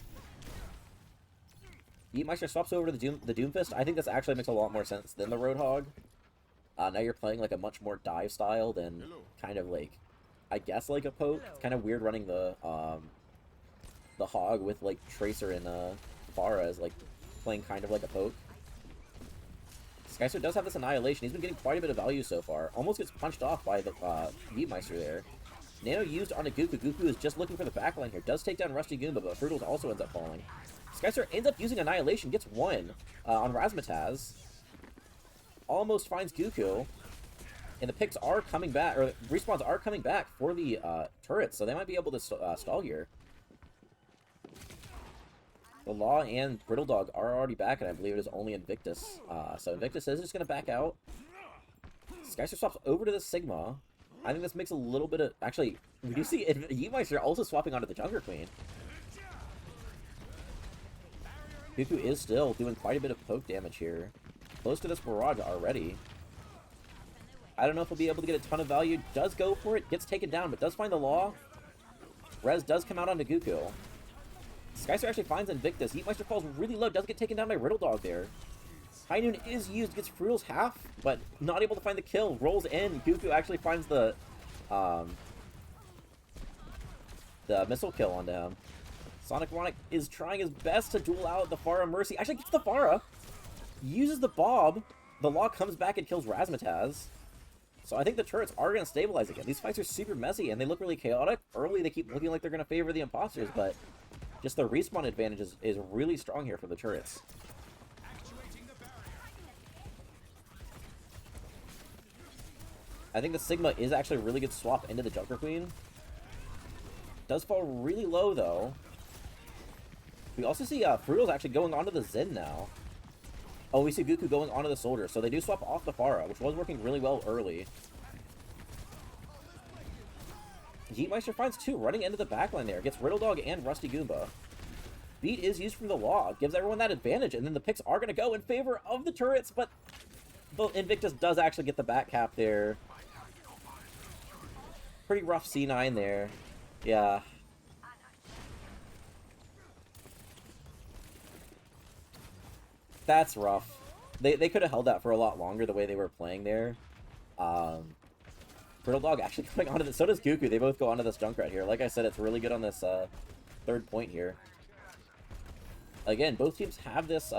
Eatmeister swaps over to the Doomfist. I think this actually makes a lot more sense than the Roadhog. Now you're playing like a much more dive style than kind of like, I guess like a poke. It's kind of weird running the Hog with like Tracer and Pharah as like playing kind of like a poke. Skyster does have this Annihilation. He's been getting quite a bit of value so far. Almost gets punched off by the Eatmeister there. Nano used onto Goku. Goku is just looking for the backline here. Does take down Rusty Goomba, but Fruitals also ends up falling. Skyster ends up using Annihilation, gets one on Razmataz. Almost finds Goku. And the picks are coming back, or respawns are coming back for the turrets, so they might be able to stall here. The Law and Brittle Dog are already back, and I believe it is only Invictus. So Invictus is just going to back out. Skyster swaps over to the Sigma. I think this makes a little bit of... Actually, we do see Eatmeister also swapping onto the Junker Queen. Goku is still doing quite a bit of poke damage here. Close to this Barrage already. I don't know if he'll be able to get a ton of value. Does go for it, gets taken down, but does find the Law. Rez does come out onto Goku. Skyster actually finds Invictus. Eatmeister falls really low, does get taken down by Riddle Dog there. High Noon is used, gets Fruitals half, but not able to find the kill. Rolls in. Goku actually finds the missile kill onto him. Sonic Ronic is trying his best to duel out the Pharah Mercy. Actually gets the Pharah. Uses the Bob. The Law comes back and kills Razmataz. So I think the turrets are going to stabilize again. These fights are super messy and they look really chaotic. Early they keep looking like they're going to favor the Imposters, but just the respawn advantage is really strong here for the turrets. I think the Sigma is actually a really good swap into the Junker Queen. Does fall really low, though. We also see Fruitals actually going onto the Zen now. Oh, we see Goku going onto the Soldier, so they do swap off the Pharah, which was working really well early. Yeetmeister finds two, running into the backline there. Gets Riddle Dog and Rusty Goomba. Beat is used from the Law, gives everyone that advantage, and then the picks are going to go in favor of the turrets, but the Invictus does actually get the back cap there. Pretty rough C9 there. Yeah. That's rough. They could have held that for a lot longer the way they were playing there. Riddle Dog actually going onto this. So does Goku. They both go onto this Junkrat here. Like I said, it's really good on this third point here. Again, both teams have this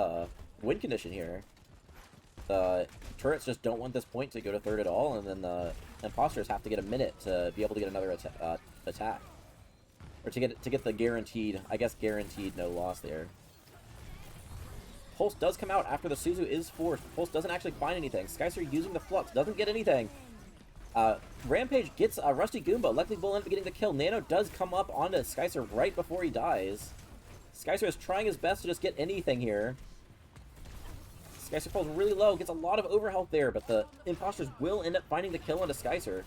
win condition here. The turrets just don't want this point to go to third at all, and then the Imposters have to get a minute to be able to get another attack. Or to get the guaranteed, I guess guaranteed no loss there. Pulse does come out after the Suzu is forced. Pulse doesn't actually find anything. Skyster using the Flux, doesn't get anything. Rampage gets Rusty Goomba. Luckily, will end up getting the kill. Nano does come up onto Skyster right before he dies. Skyster is trying his best to just get anything here. Skyster falls really low, gets a lot of overhealth there, but the Imposters will end up finding the kill onto Skyster.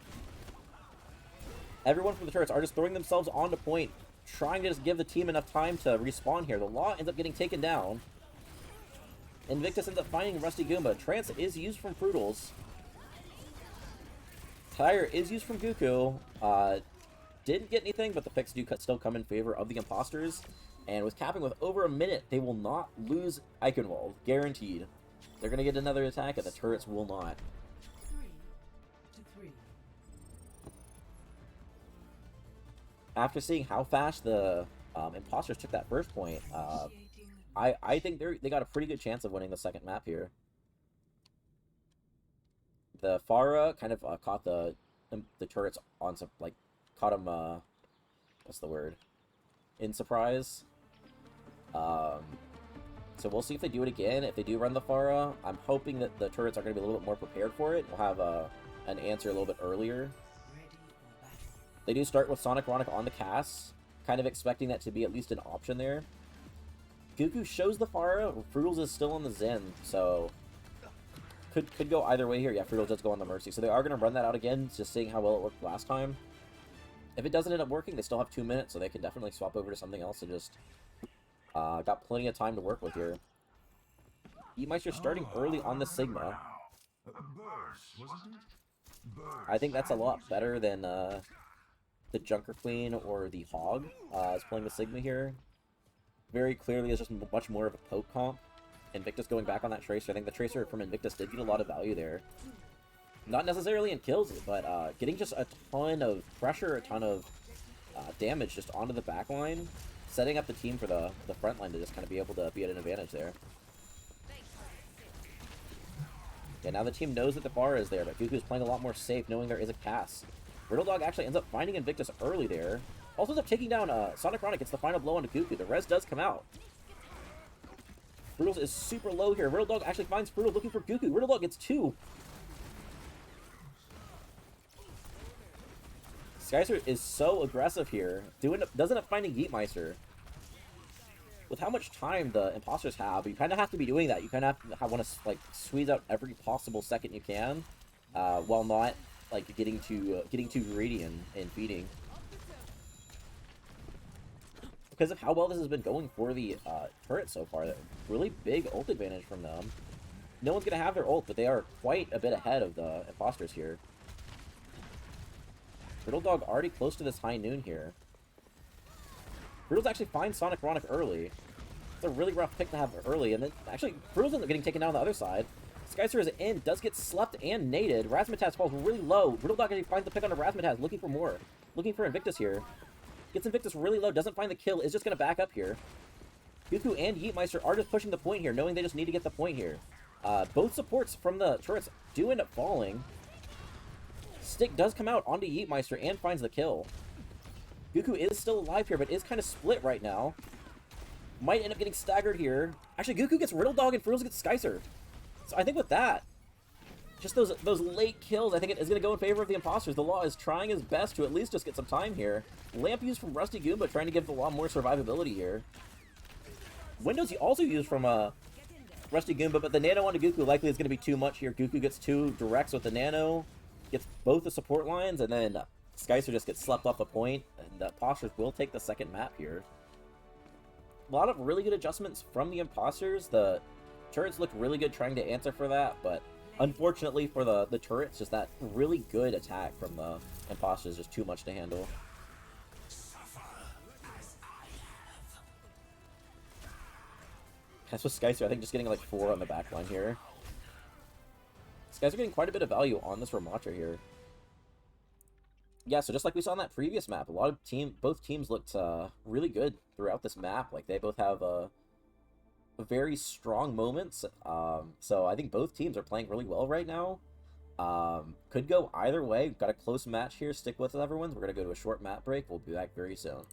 Everyone from the turrets are just throwing themselves onto point, trying to just give the team enough time to respawn here. The Law ends up getting taken down. Invictus ends up finding Rusty Goomba. Trance is used from Fruitals. Tire is used from Goku. Didn't get anything, but the picks do still come in favor of the Imposters. And with capping with over a minute, they will not lose Eichenwald. Guaranteed. They're going to get another attack, and the turrets will not. 3-3. After seeing how fast the Imposters took that first point, I think they got a pretty good chance of winning the second map here. The Pharah kind of caught the turrets on some, like, caught them, what's the word? In surprise. So we'll see if they do it again. If they do run the Pharah, I'm hoping that the turrets are going to be a little bit more prepared for it. We'll have an answer a little bit earlier. They do start with Sonic Ronic on the cast, kind of expecting that to be at least an option there. Goku shows the Pharah. Fruitals is still on the Zen, so could go either way here. Yeah, Fruitals does go on the Mercy. So they are going to run that out again, just seeing how well it worked last time. If it doesn't end up working, they still have 2 minutes, so they can definitely swap over to something else and just got plenty of time to work with here. Yeetmeister starting early on the Sigma. I think that's a lot better than the Junker Queen or the Hog is playing the Sigma here. Very clearly is just much more of a poke comp. Invictus going back on that Tracer. I think the Tracer from Invictus did get a lot of value there. Not necessarily in kills, but getting just a ton of pressure, a ton of damage just onto the back line, setting up the team for the front line to just kind of be able to be at an advantage there. Yeah, now the team knows that the bar is there, but Goku's playing a lot more safe, knowing there is a cast. Riddle Dog actually ends up finding Invictus early there. Also ends up taking down Sonic Ronic, gets the final blow onto Goku. The res does come out. Fruitals is super low here. Riddle Dog actually finds Fruitals looking for Goku. Riddle Dog gets 2. Skyster is so aggressive here. Doesn't end up finding Yeetmeister. With how much time the Imposters have, you kind of have to be doing that. You kind of want to like squeeze out every possible second you can, while not like getting too greedy in feeding. Because of how well this has been going for the turret so far, really big ult advantage from them. No one's gonna have their ult, but they are quite a bit ahead of the Imposters here. Riddle Dog already close to this high noon here. Fruitals actually finds Sonic Ronic early. It's a really rough pick to have early, and then actually Fruitals ends up getting taken down on the other side. Skyster is in, does get slept and naded. Razzmatazz falls really low. Riddle Dog actually finds the pick on Razzmatazz, looking for more. Looking for Invictus here. Gets Invictus really low, doesn't find the kill, is just going to back up here. Goku and Yeetmeister are just pushing the point here, knowing they just need to get the point here. Both supports from the turrets do end up falling. Stick does come out onto Yeetmeister and finds the kill. Goku is still alive here, but is kind of split right now. Might end up getting staggered here. Actually, Goku gets Riddle Dog and Fruitals gets Skyser. So I think with that, just those late kills, I think it is going to go in favor of the Imposters. The Law is trying his best to at least just get some time here. Lamp used from Rusty Goomba, trying to give the Law more survivability here. Windows he also used from Rusty Goomba, but the Nano onto Goku likely is going to be too much here. Goku gets 2 directs with the Nano, gets both the support lines, and then Skycer just gets slept off the point, and Imposters will take the second map here. A lot of really good adjustments from the Imposters. The turrets looked really good trying to answer for that, but unfortunately for the turrets, just that really good attack from the Imposters is just too much to handle. That's with Skycer, I think just getting like 4 on the back line here. These guys are getting quite a bit of value on this Ramattra here. Yeah, so just like we saw on that previous map, both teams looked really good throughout this map. Like, they both have very strong moments. So I think both teams are playing really well right now. Could go either way. We've got a close match here. Stick with it, everyone. We're going to go to a short map break. We'll be back very soon.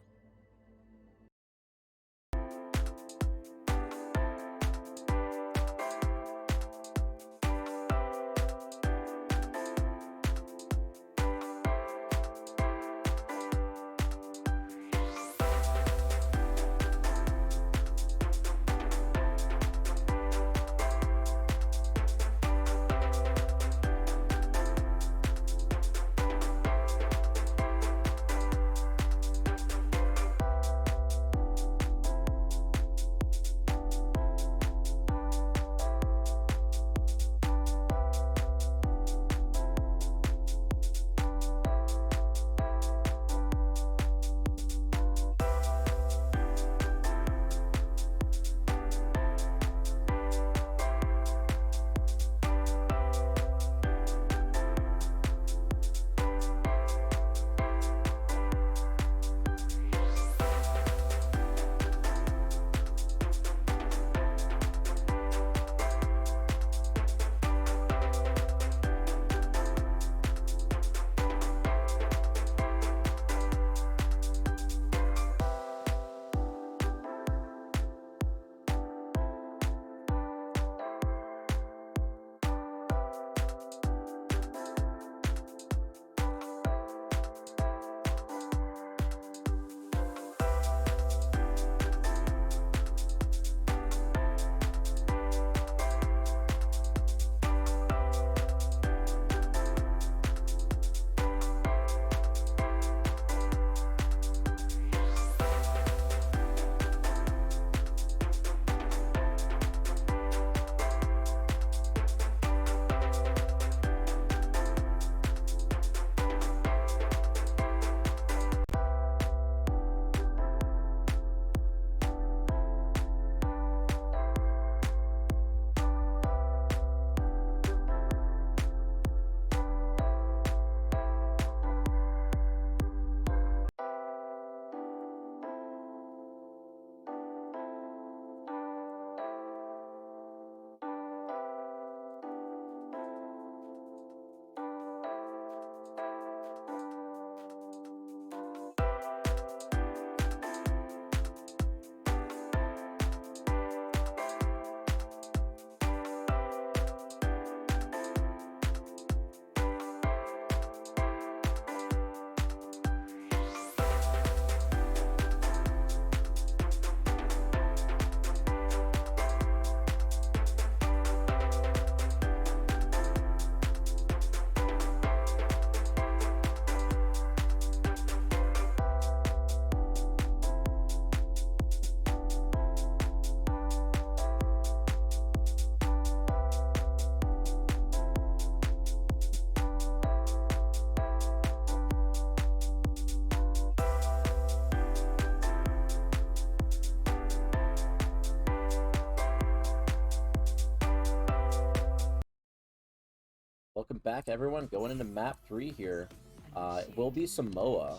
Welcome back, everyone. Going into map 3 here. It will be Samoa.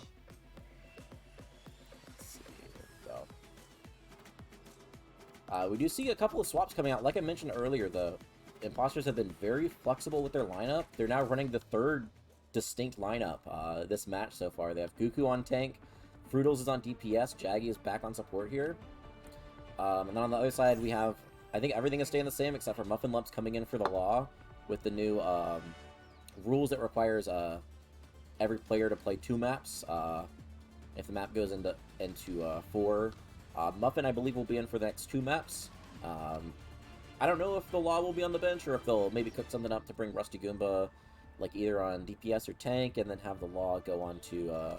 Let's see. Here we go. We do see a couple of swaps coming out. Like I mentioned earlier, the Imposters have been very flexible with their lineup. They're now running the 3rd distinct lineup this match so far. They have Goku on tank, Fruitles is on DPS, Jaggy is back on support here. And then on the other side, we have, I think everything is staying the same except for Muffin Lumps coming in for the Law with the new rules that requires every player to play 2 maps if the map goes into 4. Muffin, I believe, will be in for the next 2 maps. I don't know if the Law will be on the bench or if they'll maybe cook something up to bring Rusty Goomba, like either on DPS or tank, and then have the Law go on to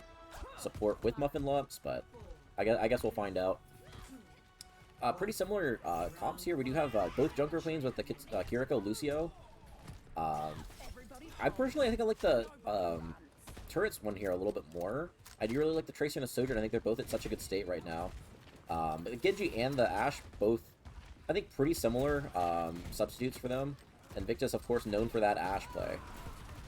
support with Muffin Lumps. But I guess we'll find out. Pretty similar comps here. We do have both Junker Queens with the Kiriko Lucio. I personally, I think I like the turrets one here a little bit more. I do really like the Tracer and the Sojourn. I think they're both in such a good state right now. But the Genji and the Ashe, both, I think, pretty similar substitutes for them. Invictus, of course, known for that Ashe play.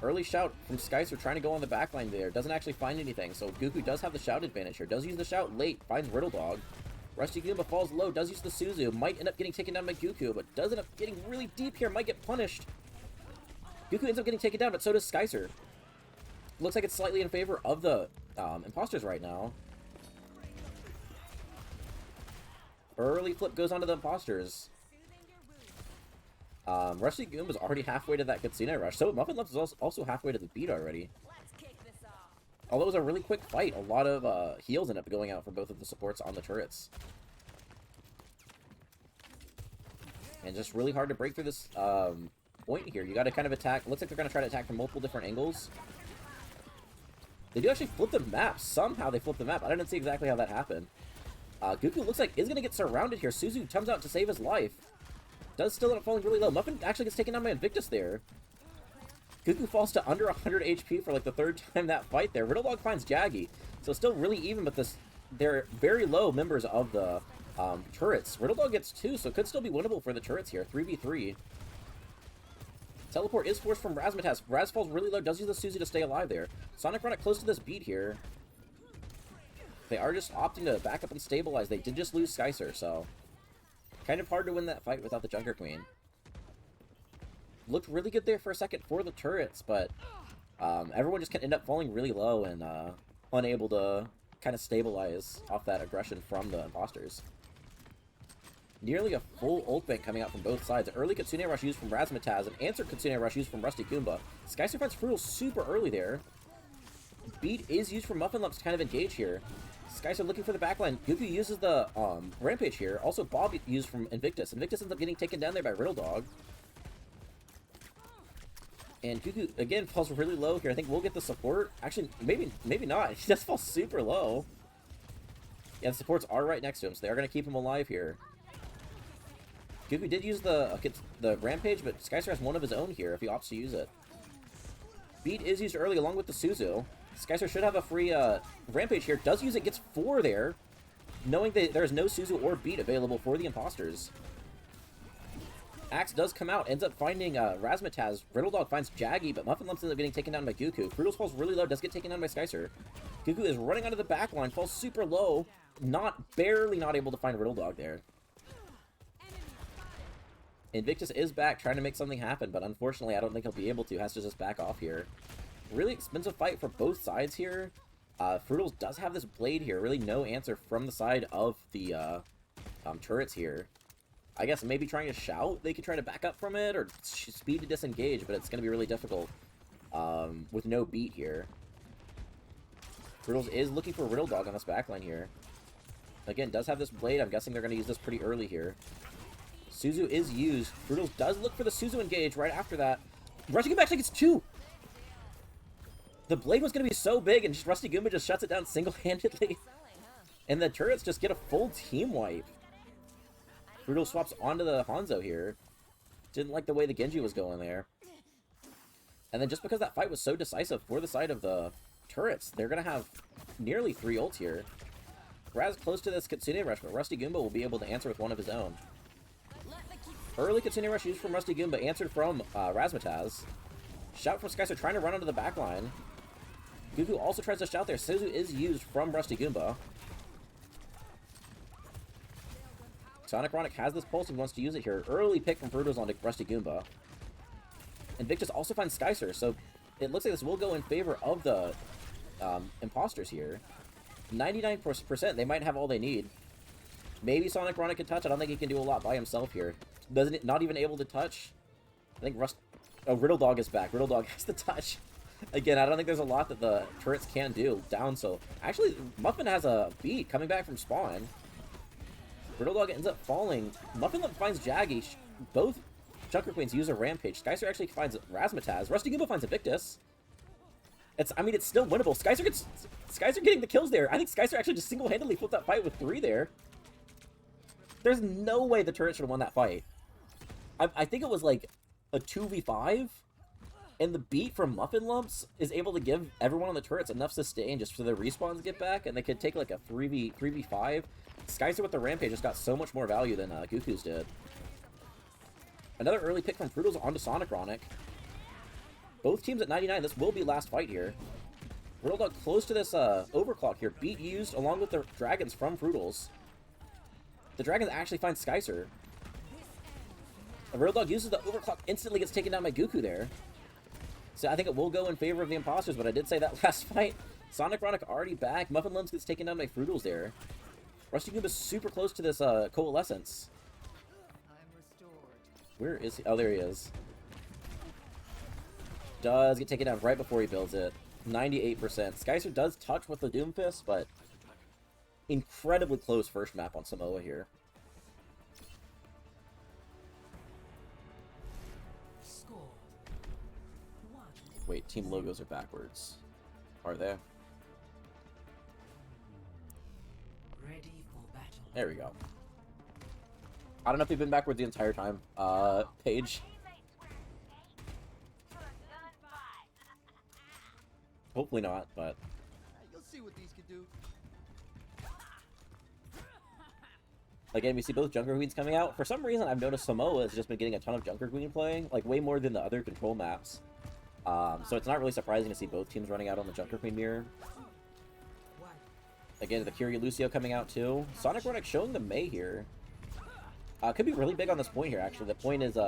Early shout from Skycer trying to go on the backline there. Doesn't actually find anything, so Goku does have the shout advantage here. Does use the shout late, finds Riddle Dog. Rusty Goomba falls low, does use the Suzu. Might end up getting taken down by Goku, but does end up getting really deep here. Might get punished. Goku ends up getting taken down, but so does Skycer. Looks like it's slightly in favor of the Imposters right now. Early flip goes onto the Imposters. Rusty Goomba's already halfway to that Kitsune Rush, so Muffin Lumps is also halfway to the beat already. Although it was a really quick fight, a lot of heals end up going out for both of the supports on the turrets. And just really hard to break through this point here. You got to kind of attack. Looks like they're going to try to attack from multiple different angles. They do actually flip the map. Somehow they flip the map. I didn't see exactly how that happened. Goku looks like is going to get surrounded here. Suzu comes out to save his life. Does still end up falling really low. Muffin actually gets taken down by Invictus there. Goku falls to under 100 HP for like the third time that fight there. Riddle Dog finds Jaggy. So still really even, but they're very low members of the turrets. Riddle Dog gets 2, so it could still be winnable for the turrets here. 3v3. Teleport is forced from Razzmatazz. Raz falls really low, does use the Suzy to stay alive there. Sonic Run it close to this beat here. They are just opting to back up and stabilize. They did just lose Skycer, so kind of hard to win that fight without the Junker Queen. Looked really good there for a second for the turrets, but everyone just can end up falling really low and unable to kind of stabilize off that aggression from the Imposters. Nearly a full ult bank coming out from both sides. An early Kitsune Rush used from Razzmatazz, an answered Kitsune Rush used from Rusty Goomba. Skycer finds Frutal super early there. Beat is used from Muffin Lumps to kind of engage here. Skycer looking for the backline. Goku uses the Rampage here. Also Bob used from Invictus. Invictus ends up getting taken down there by Riddle Dog. And Goku, again, falls really low here. I think we'll get the support. Actually, maybe not. He does fall super low. Yeah, the supports are right next to him, so they are going to keep him alive here. Goku did use the Rampage, but Skycer has one of his own here if he opts to use it. Beat is used early along with the Suzu. Skycer should have a free Rampage here. Does use it, gets 4 there, knowing that there is no Suzu or Beat available for the Imposters. Axe does come out, ends up finding Razzmatazz. Riddle Dog finds Jaggy, but Muffin Lumps ends up getting taken down by Goku. Fruitals falls really low, does get taken down by Skycer. Goku is running out of the back line, falls super low, barely not able to find Riddle Dog there. Invictus is back, trying to make something happen, but unfortunately I don't think he'll be able to. Has to just back off here. Really expensive fight for both sides here. Fruitals does have this blade here. Really no answer from the side of the turrets here. I guess maybe trying to shout, they could try to back up from it, or speed to disengage, but it's going to be really difficult with no beat here. Fruitals is looking for Riddle Dog on this backline here. Again, does have this blade. I'm guessing they're going to use this pretty early here. Suzu is used. Fruitals does look for the Suzu engage right after that. Rusty Goomba actually gets 2! The blade was going to be so big, and Rusty Goomba just shuts it down single-handedly. And the turrets just get a full team wipe. Frutal swaps onto the Hanzo here. Didn't like the way the Genji was going there. And then just because that fight was so decisive for the side of the turrets, they're going to have nearly 3 ults here. Raz close to this Kitsune Rush, but Rusty Goomba will be able to answer with one of his own. Early Kitsune Rush used from Rusty Goomba, answered from Razzmatazz. Shout from Skycer trying to run onto the backline. Goku also tries to shout there. Suzu is used from Rusty Goomba. Sonic Ronic has this pulse and wants to use it here. Early pick from Fruitals onto Rusty Goomba. Invictus also finds Skycer, so it looks like this will go in favor of the Imposters here. 99%, they might have all they need. Maybe Sonic Ronic can touch. I don't think he can do a lot by himself here. Not even able to touch. I think Riddle Dog is back. Riddle Dog has the touch. Again, I don't think there's a lot that the turrets can do. Down so. Actually, Muffin has a beat coming back from spawn. Riddle Dog ends up falling. Muffin finds Jaggy. both Junker Queens use a Rampage. Skycer actually finds Razzmatazz. Rusty Goomba finds Invictus. I mean, it's still winnable. Skycer getting the kills there. I think Skycer actually just single-handedly flipped that fight with 3 there. There's no way the turret should have won that fight. I think it was like a 2v5, and the beat from Muffin Lumps is able to give everyone on the turrets enough sustain just so their respawns get back, and they could take like a 3v5. Skycer with the Rampage just got so much more value than Goku's did. Another early pick from Fruitles onto Sonicronic. Both teams at 99. This will be last fight here. Real Dog close to this overclock here. Beat used along with the dragons from Fruitles. The dragons actually find Skycer. Real Dog uses the overclock, instantly gets taken down by Goku there. So I think it will go in favor of the Imposters, but I did say that last fight. Sonicronic already back. Muffin Lumps gets taken down by Fruitles there. Rusty Goomba's super close to this Coalescence. Where is he? Oh, there he is. Does get taken down right before he builds it. 98%. Skycer does touch with the Doomfist, but incredibly close first map on Samoa here. Wait, team logos are backwards. Are they? There we go. I don't know if they've been backwards the entire time. Paige. Hopefully not, but... You'll see what these can do. Again, we see both Junker Queens coming out. For some reason, I've noticed Samoa has just been getting a ton of Junker Queen play, like way more than the other control maps. So it's not really surprising to see both teams running out on the Junker Queen mirror. Again, the Kyrie Lucio coming out too. Sonicronic showing the Mei here. Could be really big on this point here, actually. The point is,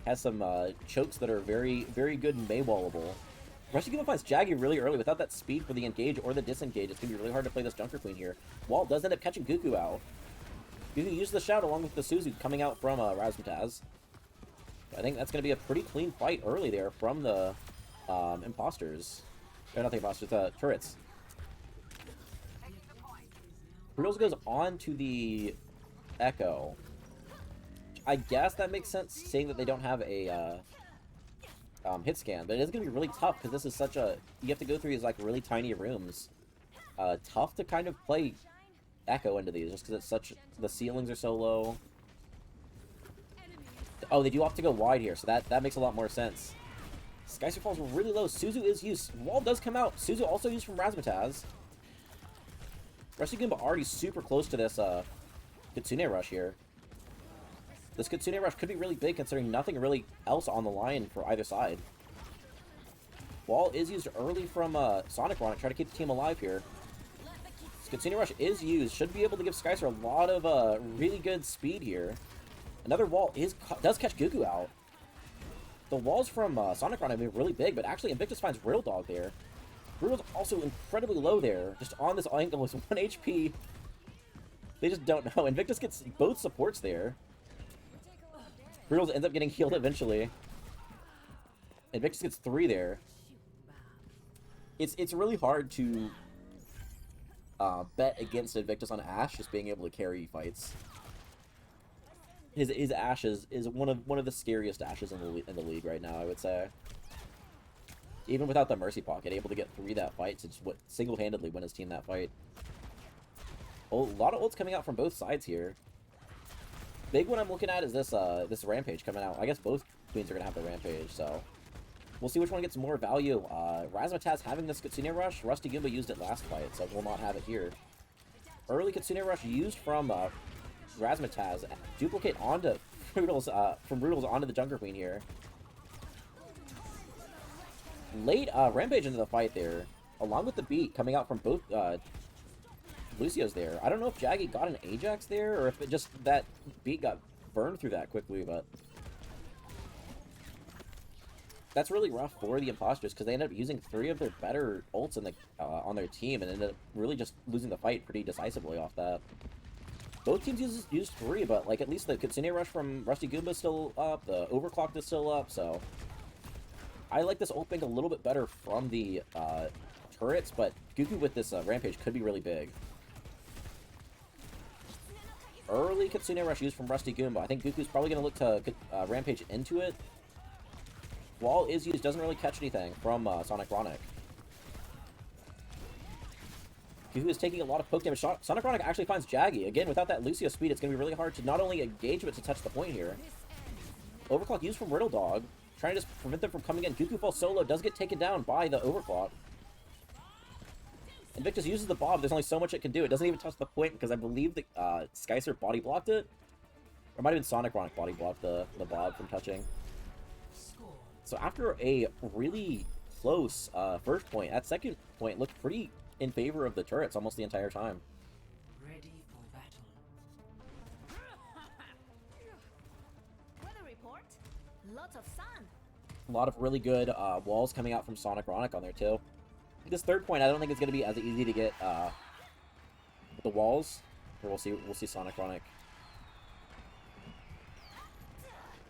has some chokes that are very, very good Mei-wallable. Rusty Goomba finds Jaggy really early. Without that speed for the engage or the disengage, it's going to be really hard to play this Junker Queen here. Wall does end up catching Goku out. Goku uses the shout along with the Suzu coming out from Razzmatazz. I think that's going to be a pretty clean fight early there from the Imposters. Or not the Imposters, the turrets. Brutos goes on to the Echo. I guess that makes sense, seeing that they don't have a hit scan, but it is going to be really tough because this is such a... You have to go through these like really tiny rooms. Tough to kind of play Echo into these just because it's such... The ceilings are so low. Oh, they do opt to go wide here, so that makes a lot more sense. Skycer falls really low. Suzu is used. Wall does come out. Suzu also used from Razzmatazz. Rusty Goomba already super close to this Kitsune Rush here. This Kitsune Rush could be really big considering nothing really else on the line for either side. Wall is used early from Sonicronic, try to keep the team alive here. This Kitsune Rush is used, should be able to give Skycer a lot of really good speed here. Another wall does catch Goku out. The walls from Sonicron have been really big, but actually Invictus finds Real Dog there. Brutal's also incredibly low there, just on this angle with 1 HP. They just don't know. Invictus gets both supports there. Brutal ends up getting healed eventually. Invictus gets 3 there. It's really hard to bet against Invictus on Ashe just being able to carry fights. His Ashe is one of the scariest Ashes in the league right now, I would say. Even without the Mercy Pocket, able to get 3 that fight to just single-handedly win his team that fight. Oh, a lot of ults coming out from both sides here. Big one I'm looking at is this this Rampage coming out. I guess both queens are gonna have the Rampage, so we'll see which one gets more value. Razzmatazz having this Kitsune Rush. Rusty Goomba used it last fight, so we'll not have it here. Early Kitsune Rush used from Razzmatazz. Duplicate onto Brutals, from Brutals onto the Junker Queen here. Late Rampage into the fight there, along with the beat coming out from both Lucio's there. I don't know if Jaggy got an Ajax there, or if it just that beat got burned through that quickly, but that's really rough for the Imposters because they ended up using 3 of their better ults in the on their team and ended up really just losing the fight pretty decisively off that. Both teams used 3, but like at least the Kitsune Rush from Rusty Goomba is still up, the Overclocked is still up, so I like this ult bank a little bit better from the turrets, but Goku with this Rampage could be really big. early Kitsune Rush used from Rusty Goomba. I think Goku's probably going to look to Rampage into it. Wall is used, doesn't really catch anything from Sonic Ronic. Goku is taking a lot of poke damage. Sonic Ronic actually finds Jaggy. Again, without that Lucio speed, it's going to be really hard to not only engage, but to touch the point here. Overclock used from Riddle Dog, trying to just prevent them from coming in. Goku falls solo, does get taken down by the Overclock. Invictus uses the Bob. There's only so much it can do. It doesn't even touch the point because I believe the Skyser body blocked it. Or it might have been Sonic Ronic body blocked the Bob from touching. So after a really close first point, that second point looked pretty in favor of the turrets almost the entire time. Ready for battle. Weather report. Lots of sun. A lot of really good walls coming out from Sonic Ronic on there too. This third point, I don't think it's going to be as easy to get with the walls. Or we'll see Sonic Ronic.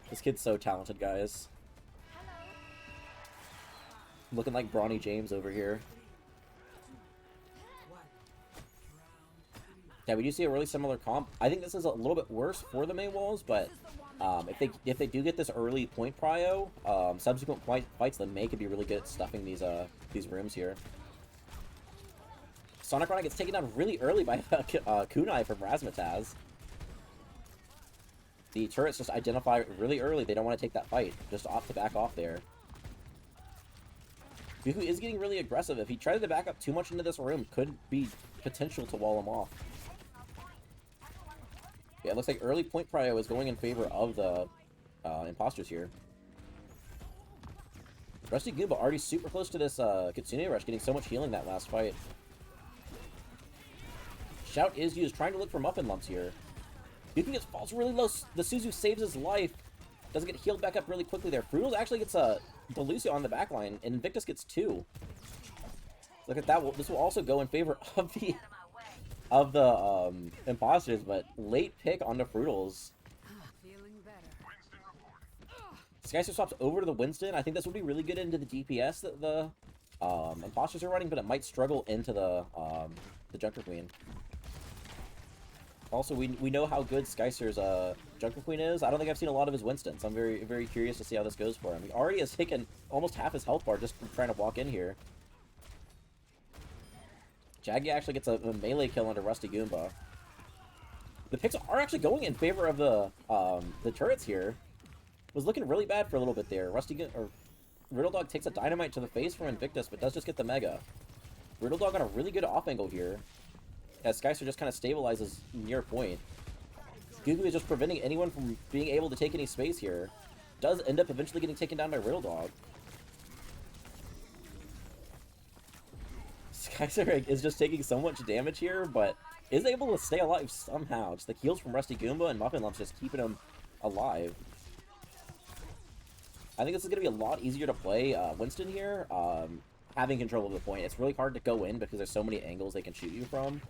This kid's so talented, guys. Looking like Bronny James over here. Yeah, we do see a really similar comp. I think this is a little bit worse for the main walls, but if they do get this early point prio, subsequent fights, then May could be really good at stuffing these rooms here. Sonic Ronic gets taken down really early by Kunai from Razzmatazz. The turrets just identify really early. They don't want to take that fight. Just opt to back off there. Goku is getting really aggressive. If he tried to back up too much into this room, could be potential to wall him off. Yeah, it looks like early point prio is going in favor of the imposters here. Rusty Goomba already super close to this Kitsune Rush, getting so much healing that last fight. Shout is used, trying to look for Muffin Lumps here. Goku falls really low. The Suzu saves his life. Doesn't get healed back up really quickly there. Fruitals actually gets the Lucio on the back line, and Invictus gets 2. Look at that. This will also go in favor of the imposters, but late pick onto Fruitals. Skyster swaps over to the Winston. I think this would be really good into the DPS that the imposters are running, but it might struggle into the Junker Queen. Also, we know how good Skyster's Junker Queen is. I don't think I've seen a lot of his Winstons. I'm very, very curious to see how this goes for him. He already has taken almost half his health bar just from trying to walk in here. Jaggy actually gets a melee kill onto Rusty Goomba. The picks are actually going in favor of the turrets here. Was looking really bad for a little bit there. Riddle Dog takes a dynamite to the face from Invictus, but does just get the Mega. Riddle Dog on a really good off angle here, as Skyster just kind of stabilizes near point. Gugu is just preventing anyone from being able to take any space here. Does end up eventually getting taken down by Riddle Dog. Skyster is just taking so much damage here, but is able to stay alive somehow. Just the heals from Rusty Goomba and Muffin Lumps just keeping him alive. I think this is going to be a lot easier to play Winston here, having control of the point. It's really hard to go in because there's so many angles they can shoot you from.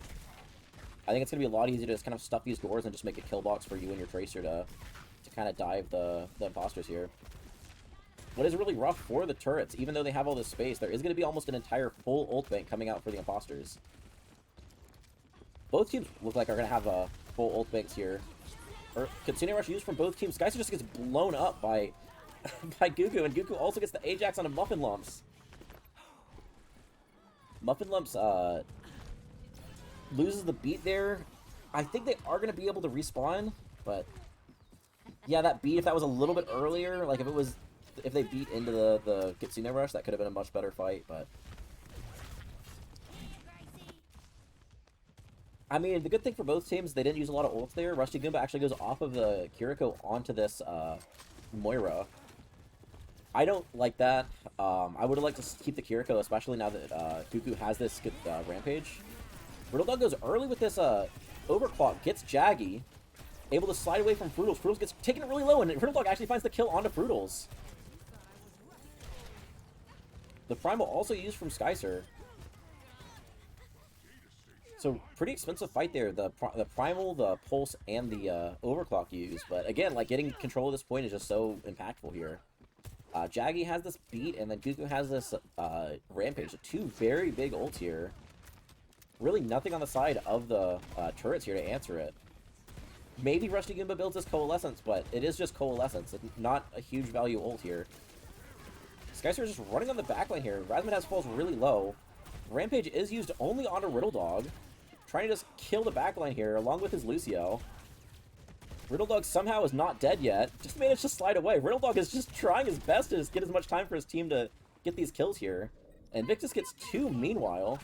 I think it's going to be a lot easier to just kind of stuff these doors and just make a kill box for you and your Tracer to kind of dive the imposters here. What is really rough for the turrets, even though they have all this space, there is going to be almost an entire full ult bank coming out for the imposters. Both teams look like are going to have full ult banks here. Kitsune Rush used from both teams. Skyster just gets blown up by Gugu, and Gugu also gets the Ajax onto Muffin Lumps. Muffin Lumps loses the beat there. I think they are going to be able to respawn, but yeah, that beat, if that was a little bit earlier, like if they beat into the Kitsune Rush, that could have been a much better fight, but I mean, the good thing for both teams, they didn't use a lot of ults there. Rusty Goomba actually goes off of the Kiriko onto this Moira. I don't like that. I would have liked to keep the Kiriko, especially now that Gugu has this Rampage. Riddle Dog goes early with this Overclock, gets Jaggy, able to slide away from Fruitals. Fruitals gets taken really low, and Riddle Dog actually finds the kill onto Fruitals. The Primal also used from Skyser. So, pretty expensive fight there. The Primal, the Pulse, and the Overclock used. But again, like, getting control of this point is just so impactful here. Jaggy has this beat, and then Gugu has this Rampage. So 2 very big ults here. Really nothing on the side of the turrets here to answer it. Maybe Rusty Goomba builds this Coalescence, but it is just Coalescence. It's not a huge value ult here. Skyster is just running on the backline here. Razmid has falls really low. Rampage is used only on a Riddle Dog. Trying to just kill the backline here, along with his Lucio. Riddle Dog somehow is not dead yet. Just managed to slide away. Riddle Dog is just trying his best to just get as much time for his team to get these kills here. And Victus gets 2 meanwhile.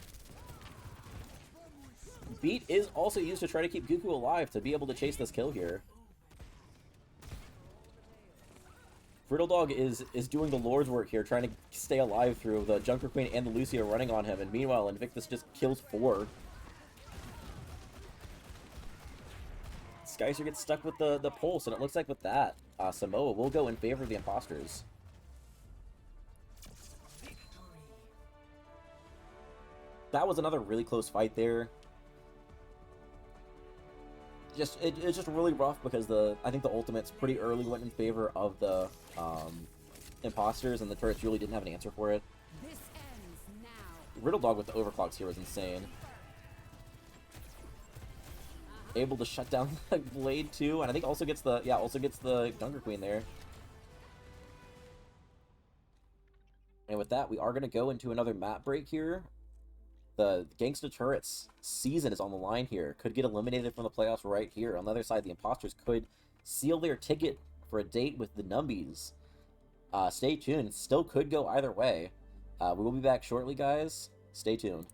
Beat is also used to try to keep Goku alive to be able to chase this kill here. Riddle Dog is doing the Lord's work here, trying to stay alive through the Junker Queen and the Lucio running on him. And meanwhile, Invictus just kills 4. Skyster gets stuck with the pulse, and it looks like with that, Samoa will go in favor of the Imposters. That was another really close fight there. It's just really rough because I think the ultimates pretty early went in favor of the Imposters, and the turrets really didn't have an answer for it. This ends now. Riddle Dog with the overclocks here was insane. Able to shut down the blade too, and I think also gets the Junker Queen there. And with that, we are going to go into another map break here. The Gangsta Turrets season is on the line here. Could get eliminated from the playoffs right here. On the other side, the Imposters could seal their ticket for a date with the Numbies. Stay tuned. Still could go either way. We will be back shortly, guys. Stay tuned.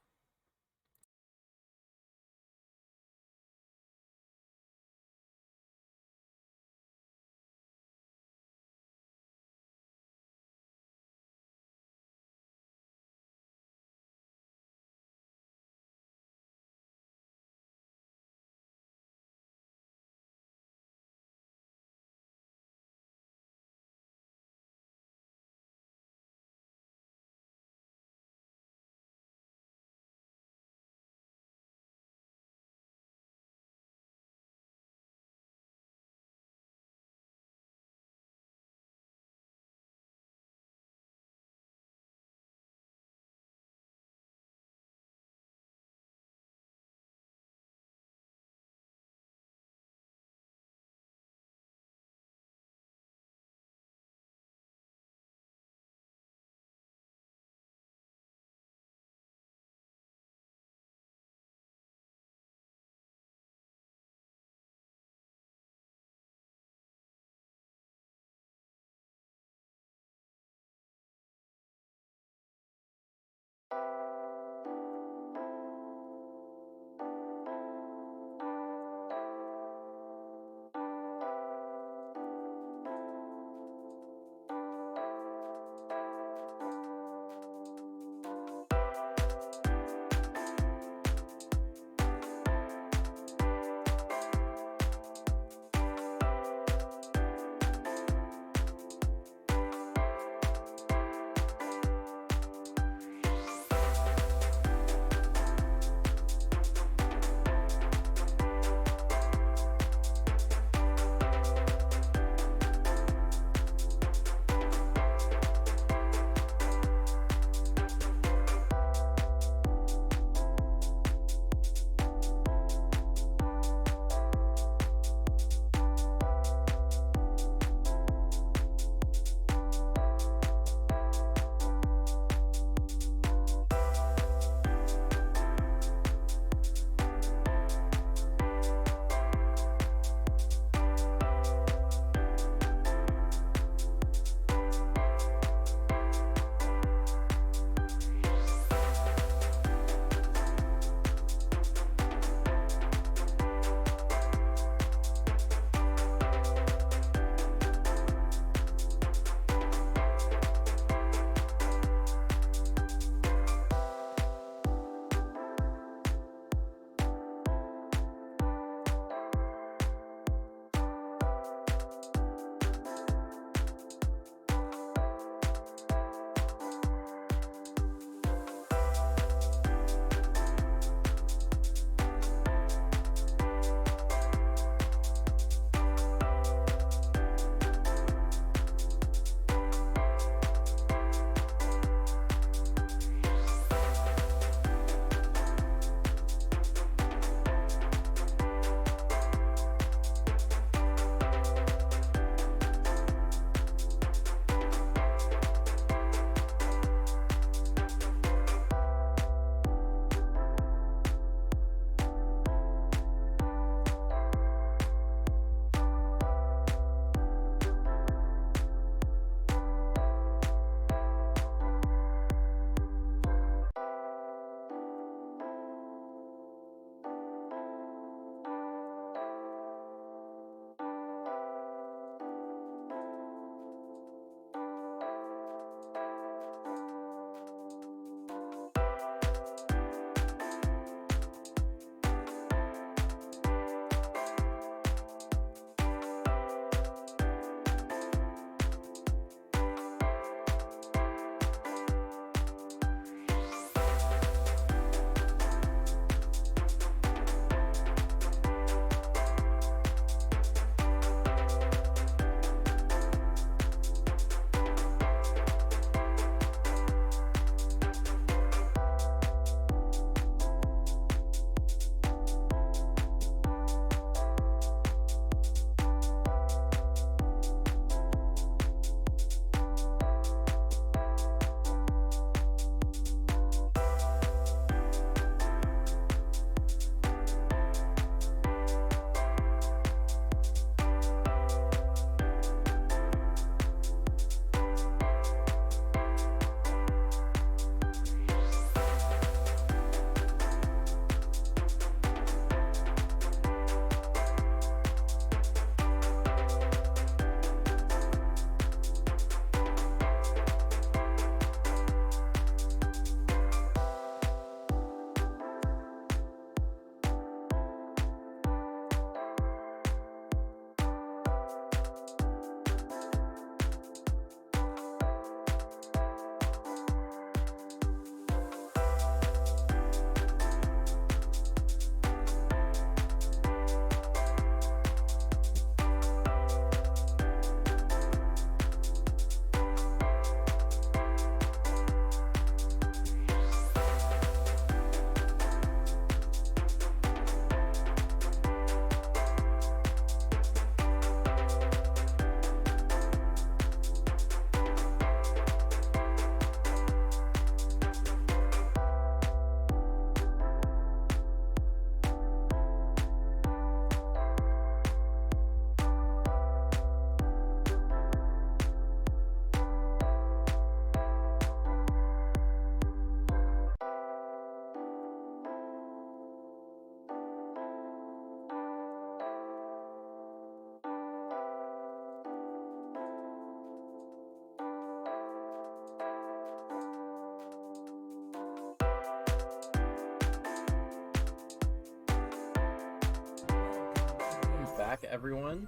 everyone.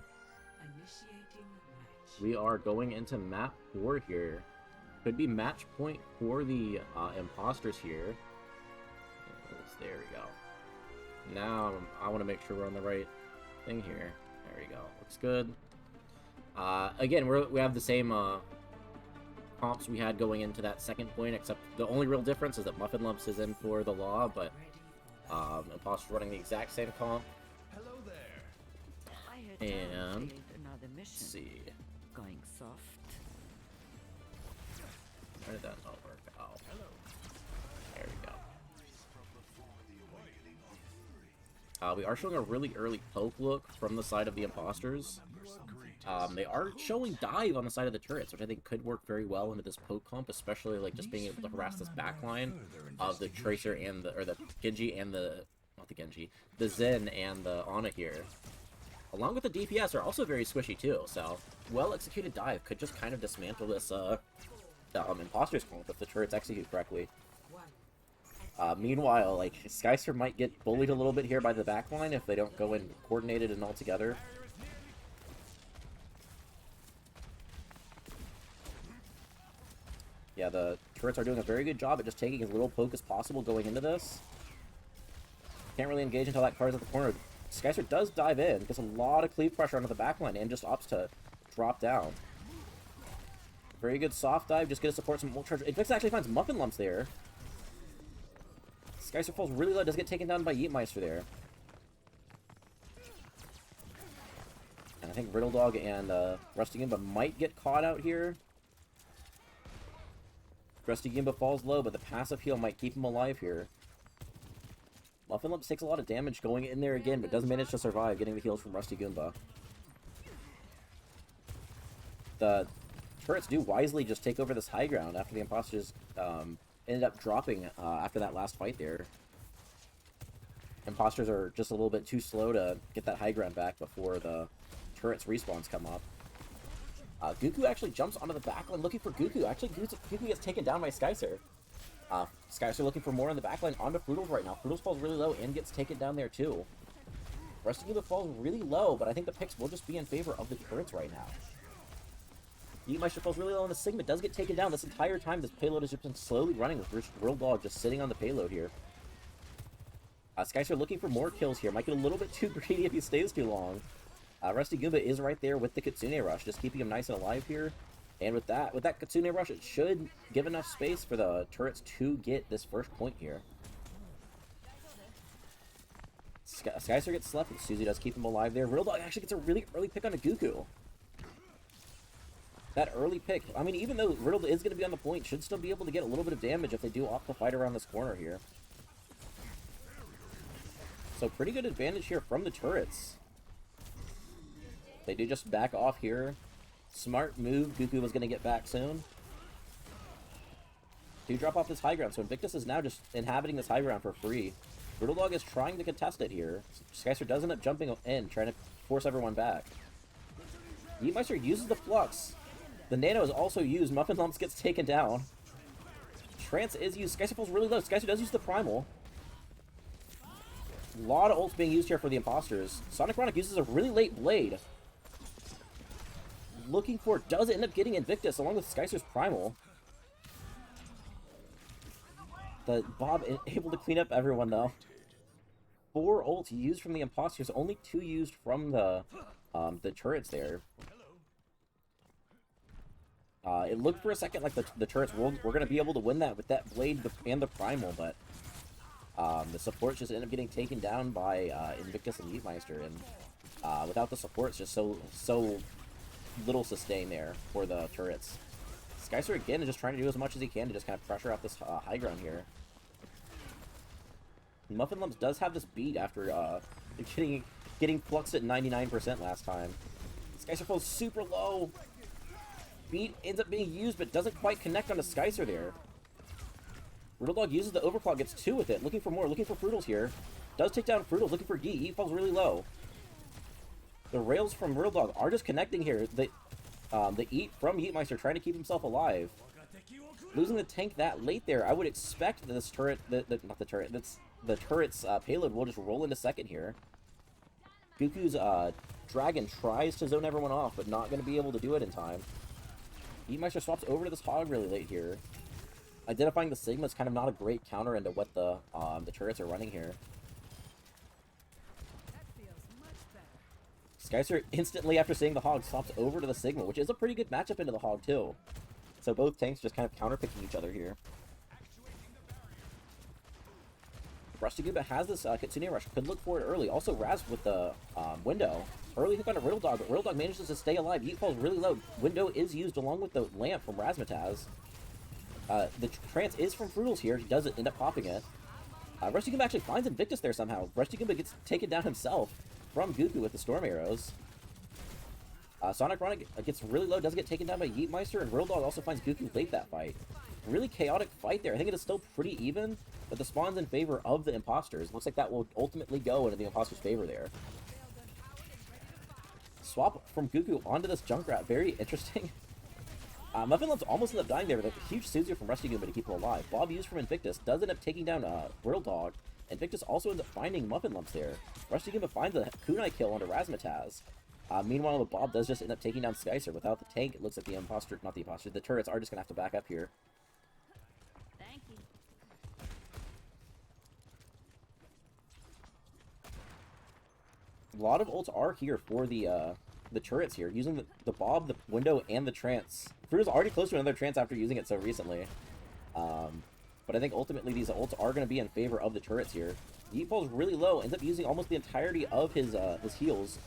Initiating match. We are going into map 4 here. Could be match point for the imposters here. There we go. Now I want to make sure we're on the right thing here. There we go. Looks good. Again, we have the same comps we had going into that second point, except the only real difference is that Muffin Lumps is in for the law, but imposters running the exact same comp. Hello there. I had And failed another mission. let's see. Going soft. Where did that not work out? There we go. We are showing a really early poke look from the side of the imposters. They are showing dive on the side of the turrets, which I think could work very well into this poke comp, especially like just being able to harass this backline of the Tracer and the Genji and the the Zen and the Ana here. Along with the DPS are also very squishy too, so well executed dive could just kind of dismantle this imposters comp if the turrets execute correctly. Meanwhile, like, Skyster might get bullied a little bit here by the backline if they don't go in coordinated and all together. Yeah, the turrets are doing a very good job at just taking as little poke as possible going into this. Can't really engage until that card's at the corner. Skyster does dive in, gets a lot of cleave pressure onto the backline, and just opts to drop down. Very good soft dive, just get to support some ult charge. Invictus actually finds Muffin Lumps there. Skyster falls really low, does get taken down by Yeetmeister there. And I think Riddle Dog and Rusty Gimba might get caught out here. Rusty Gimba falls low, but the passive heal might keep him alive here. Muffin Lumps takes a lot of damage going in there again, but does manage to survive, getting the heals from Rusty Goomba. The turrets do wisely just take over this high ground after the imposters ended up dropping after that last fight there. Imposters are just a little bit too slow to get that high ground back before the turrets respawns come up. Guku actually jumps onto the backline looking for Guku. Actually, Guku gets taken down by Skycer. Skycer looking for more on the backline onto Fruitles right now. Fruitles falls really low and gets taken down there too. Rusty Gimba falls really low, but I think the picks will just be in favor of the turrets right now. Yeetmeister falls really low, and the Sigma does get taken down. This entire time, this payload has just been slowly running with Real Dog just sitting on the payload here. Skycer looking for more kills here. Might get a little bit too greedy if he stays too long. Rusty Goomba is right there with the Kitsune Rush, just keeping him nice and alive here. And with that Kitsune Rush, it should give enough space for the turrets to get this first point here. Skycer gets slept, but Suzy does keep him alive there. Real Dog actually gets a really early pick on a Guku. That early pick, I mean, even though Riddle is going to be on the point, should still be able to get a little bit of damage if they do opt to fight around this corner here. So pretty good advantage here from the turrets. They do just back off here. Smart move. Guku was going to get back soon. Do drop off this high ground, so Invictus is now just inhabiting this high ground for free. Riddle Dog is trying to contest it here. Skycer does end up jumping in, trying to force everyone back. Yeetmeister uses the Flux. The Nano is also used. Muffin Lumps gets taken down. Trance is used. Skycer falls really low. Skycer does use the Primal. A lot of ults being used here for the imposters. Sonic Chronic uses a really late Blade. Looking for it, does end up getting Invictus along with Skycer's Primal. The Bob able to clean up everyone though. 4 ults used from the imposters, only 2 used from the turrets there. It looked for a second like the turrets were going to be able to win that with that Blade and the Primal, but the supports just end up getting taken down by Invictus and Yeetmeister, and without the supports, just so little sustain there for the turrets. Skycer again is just trying to do as much as he can to just kind of pressure out this high ground here. Muffin Lumps does have this beat after getting fluxed at 99% last time. Skycer falls super low. Beat ends up being used, but doesn't quite connect onto Skycer there. Riddle Dog uses the overclock, gets 2 with it. Looking for more, looking for Fruitles here. Does take down Fruitles, looking for Yeet. Yeet falls really low. The rails from Riddle Dog are just connecting here. The Eat from Yeetmeister trying to keep himself alive. Losing the tank that late there, I would expect that this turret, not the turret, that's the turret's payload will just roll into second here. Goku's Dragon tries to zone everyone off, but not going to be able to do it in time. Beatmeister swaps over to this Hog really late here. Identifying the Sigma is kind of not a great counter into what the turrets are running here. Skycer instantly after seeing the Hog swaps over to the Sigma, which is a pretty good matchup into the Hog too. So both tanks just kind of counterpicking each other here. Rusty Gooba has this Kitsune Rush, could look for it early. Also Raz with the window. Early hook on a Riddle Dog, but Riddle Dog manages to stay alive. Yeet falls really low. Window is used along with the lamp from Razmataz. The trance is from Fruitals here. He does end up popping it. Rusty Goomba actually finds Invictus there somehow. Rusty Goomba gets taken down himself from Goku with the Storm Arrows. Sonic Ronic gets really low, does get taken down by Yeetmeister, and Riddle Dog also finds Goku late that fight. Really chaotic fight there. I think it is still pretty even, but the spawn's in favor of the Imposters. Looks like that will ultimately go into the Imposters' favor there. Swap from Goku onto this Junkrat. Very interesting. Muffin Lumps almost ended up dying there with a huge Suzu from Rusty Goomba to keep him alive. Bob used from Invictus does end up taking down Riddle Dog. Invictus also ends up finding Muffin Lumps there. Rusty Goomba finds a kunai kill onto Razmataz. Meanwhile, the Bob does just end up taking down Skycer. Without the tank, it looks like the Imposter, not the Imposter, the turrets are just going to have to back up here. Thank you. A lot of ults are here for the turrets here, using the Bob, the window, and the trance. Fruita's already close to another trance after using it so recently. But I think ultimately these ults are going to be in favor of the turrets here. Yeet falls really low, ends up using almost the entirety of his heals.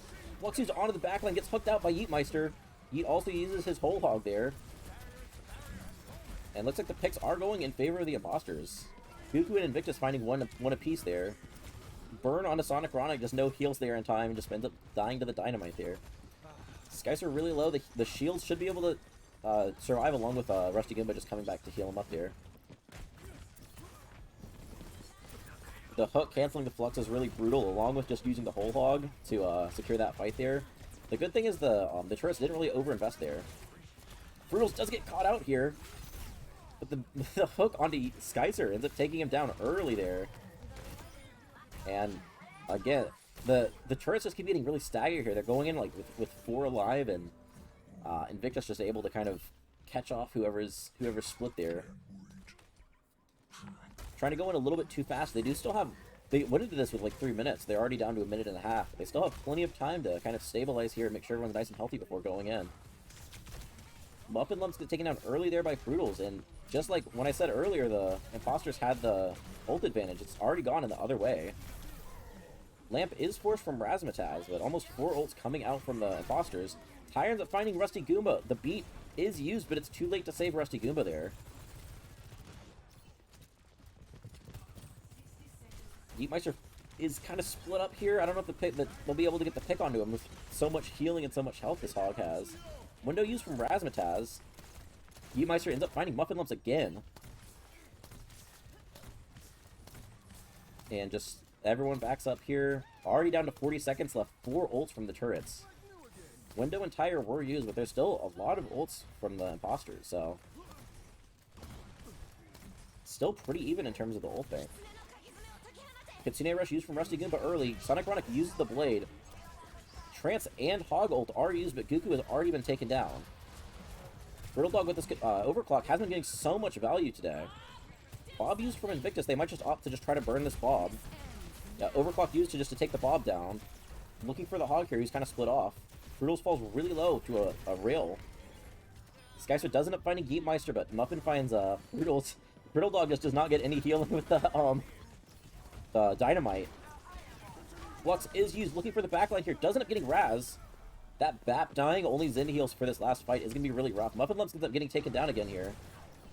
Fluxu's onto the backline, gets hooked out by Yeetmeister. Yeet also uses his whole hog there. And looks like the picks are going in favor of the Imposters. Goku and Invictus finding one apiece there. Burn onto Sonic Ronic, just no heals there in time, and just ends up dying to the Dynamite there. Skies are really low. The shields should be able to survive along with Rusty Goomba just coming back to heal him up there. The hook canceling the flux is really brutal, along with just using the whole hog to secure that fight there. The good thing is the turrets didn't really overinvest there. Frutals does get caught out here, but the hook onto Skycer ends up taking him down early there. And again, the turrets just keep getting really staggered here. They're going in like with 4 alive, and Invictus just able to kind of catch off whoever's split there. Trying to go in a little bit too fast. They do still have... They went into this with like 3 minutes. They're already down to 1.5 minutes. They still have plenty of time to kind of stabilize here and make sure everyone's nice and healthy before going in. Muffin Lumps get taken down early there by Frutals, and just like when I said earlier, the Imposters had the ult advantage. It's already gone in the other way. Lamp is forced from Razmataz, but almost 4 ults coming out from the Imposters. Ty ends up finding Rusty Goomba. The beat is used, but it's too late to save Rusty Goomba there. Yeetmeister is kind of split up here. I don't know if they'll be able to get the pick onto him with so much healing and so much health this hog has. Window used from Razmataz. Yeetmeister ends up finding Muffin Lumps again. And just everyone backs up here. Already down to 40 seconds left. 4 ults from the turrets. Window and Tire were used, but there's still a lot of ults from the Imposters, so... Still pretty even in terms of the ult bank. Kitsune Rush used from Rusty Goomba early. Sonic Ronic uses the Blade. Trance and Hog ult are used, but Goku has already been taken down. Riddle Dog with this Overclock has been getting so much value today. Bob used from Invictus. They might just opt to just try to burn this Bob. Yeah, Overclock used to take the Bob down. Looking for the Hog here. He's kind of split off. Frutals falls really low to a rail. Skycer does end up finding Yeetmeister, but Muffin finds Frutals. Riddle Dog just does not get any healing with the Dynamite. Flux is used, looking for the backline here. Does end up getting Raz. That Bap dying only Zen heals for this last fight is going to be really rough. Muffin Lumps ends up getting taken down again here.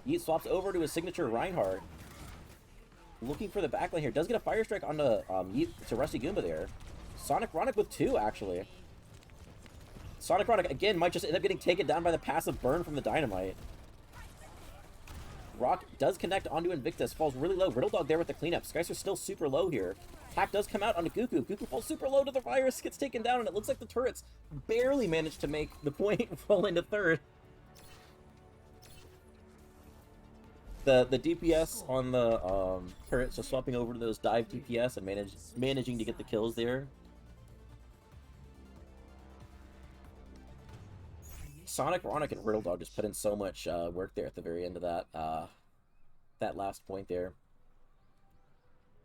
Yeet swaps over to his signature Reinhardt. Looking for the backline here. Does get a Fire Strike onto Yeet to Rusty Goomba there. Sonic Ronic with 2, actually. Sonic Ronic, again, might just end up getting taken down by the passive burn from the Dynamite. Rock does connect onto Invictus, falls really low. Riddle Dog there with the cleanup. Skycer's still super low here. Hack does come out onto Goku. Goku falls super low to the virus, gets taken down, and it looks like the turrets barely managed to make the point fall into third. The DPS on the turrets just swapping over to those dive DPS and managing to get the kills there. Sonic, Ronic, and Riddle Dog just put in so much work there at the very end of that last point there.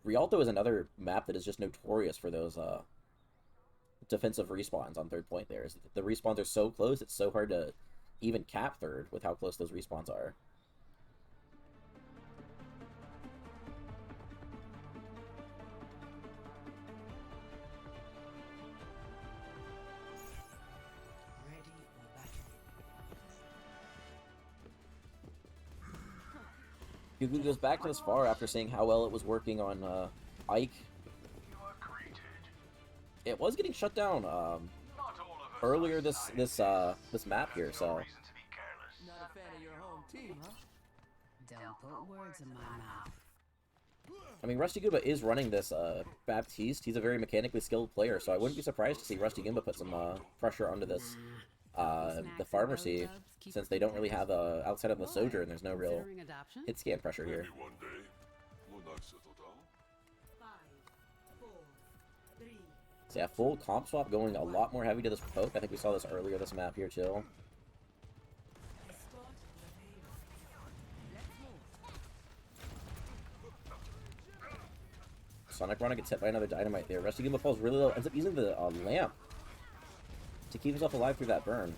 Rialto is another map that is just notorious for those defensive respawns on third point there. The respawns are so close, it's so hard to even cap third with how close those respawns are. Ready for battle. Gugu goes back to this far after seeing how well it was working on Ike. It was getting shut down earlier this map here, so Not a fan of your home team, huh? Don't put words in my mouth. I mean, Rusty Goomba is running this Baptiste. He's a very mechanically skilled player, so I wouldn't be surprised to see Rusty Goomba put some pressure onto this the pharmacy, since they don't really have outside of the Sojourn, there's no real Considering adoption? hit scan pressure here. Maybe one day we'll not settle down. 5, 4, 3. So yeah, full comp swap going a lot more heavy to this poke. I think we saw this earlier this map here too. Escort the payload. Sonic Runner gets hit by another dynamite there. Rusty Goomba falls really low, ends up using the lamp to keep himself alive through that burn.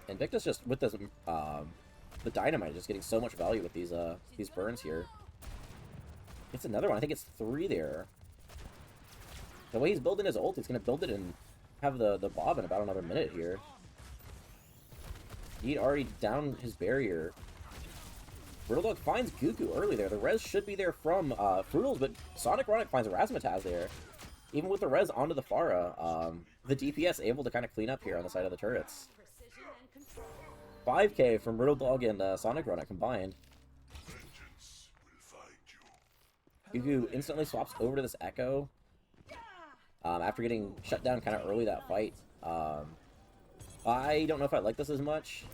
Invictus just with this the dynamite just getting so much value with these burns here. It's another one. I think it's 3 there. The way he's building his ult, he's gonna build it and have the bob in about another minute here. He'd already down his barrier. Riddle Dog finds Gugu early there. The res should be there from Fruitals, but Sonic Ronic finds Razzmatazz there. Even with the res onto the Pharah, the DPS able to kind of clean up here on the side of the turrets. 5k from Riddle Dog and Sonic Ronic combined. Vengeance will find you. Gugu instantly swaps over to this Echo after getting shut down kind of early that fight. I don't know if I like this as much.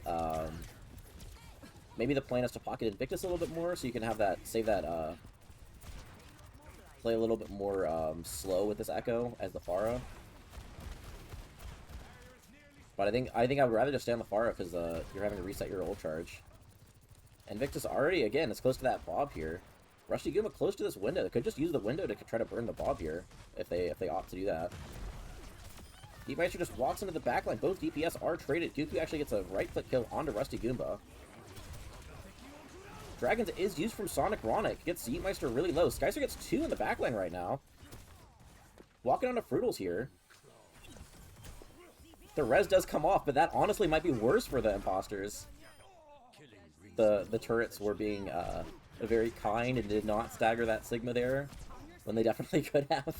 Maybe the plan is to pocket Invictus a little bit more, so you can have that, save that, play a little bit more slow with this Echo as the Pharah. But I think I would rather just stay on the Pharah because you're having to reset your ult charge. Invictus already, again, is close to that Bob here. Rusty Goomba close to this window. They could just use the window to try to burn the Bob here if they opt to do that. Deepmeister just walks into the backline. Both DPS are traded. Dooku actually gets a right-click kill onto Rusty Goomba. Dragons is used from Sonic Ronic. Gets Deepmeister really low. Skycer gets 2 in the backline right now. Walking onto Fruitals here. The res does come off, but that honestly might be worse for the Imposters. The turrets were being very kind and did not stagger that Sigma there, when they definitely could have.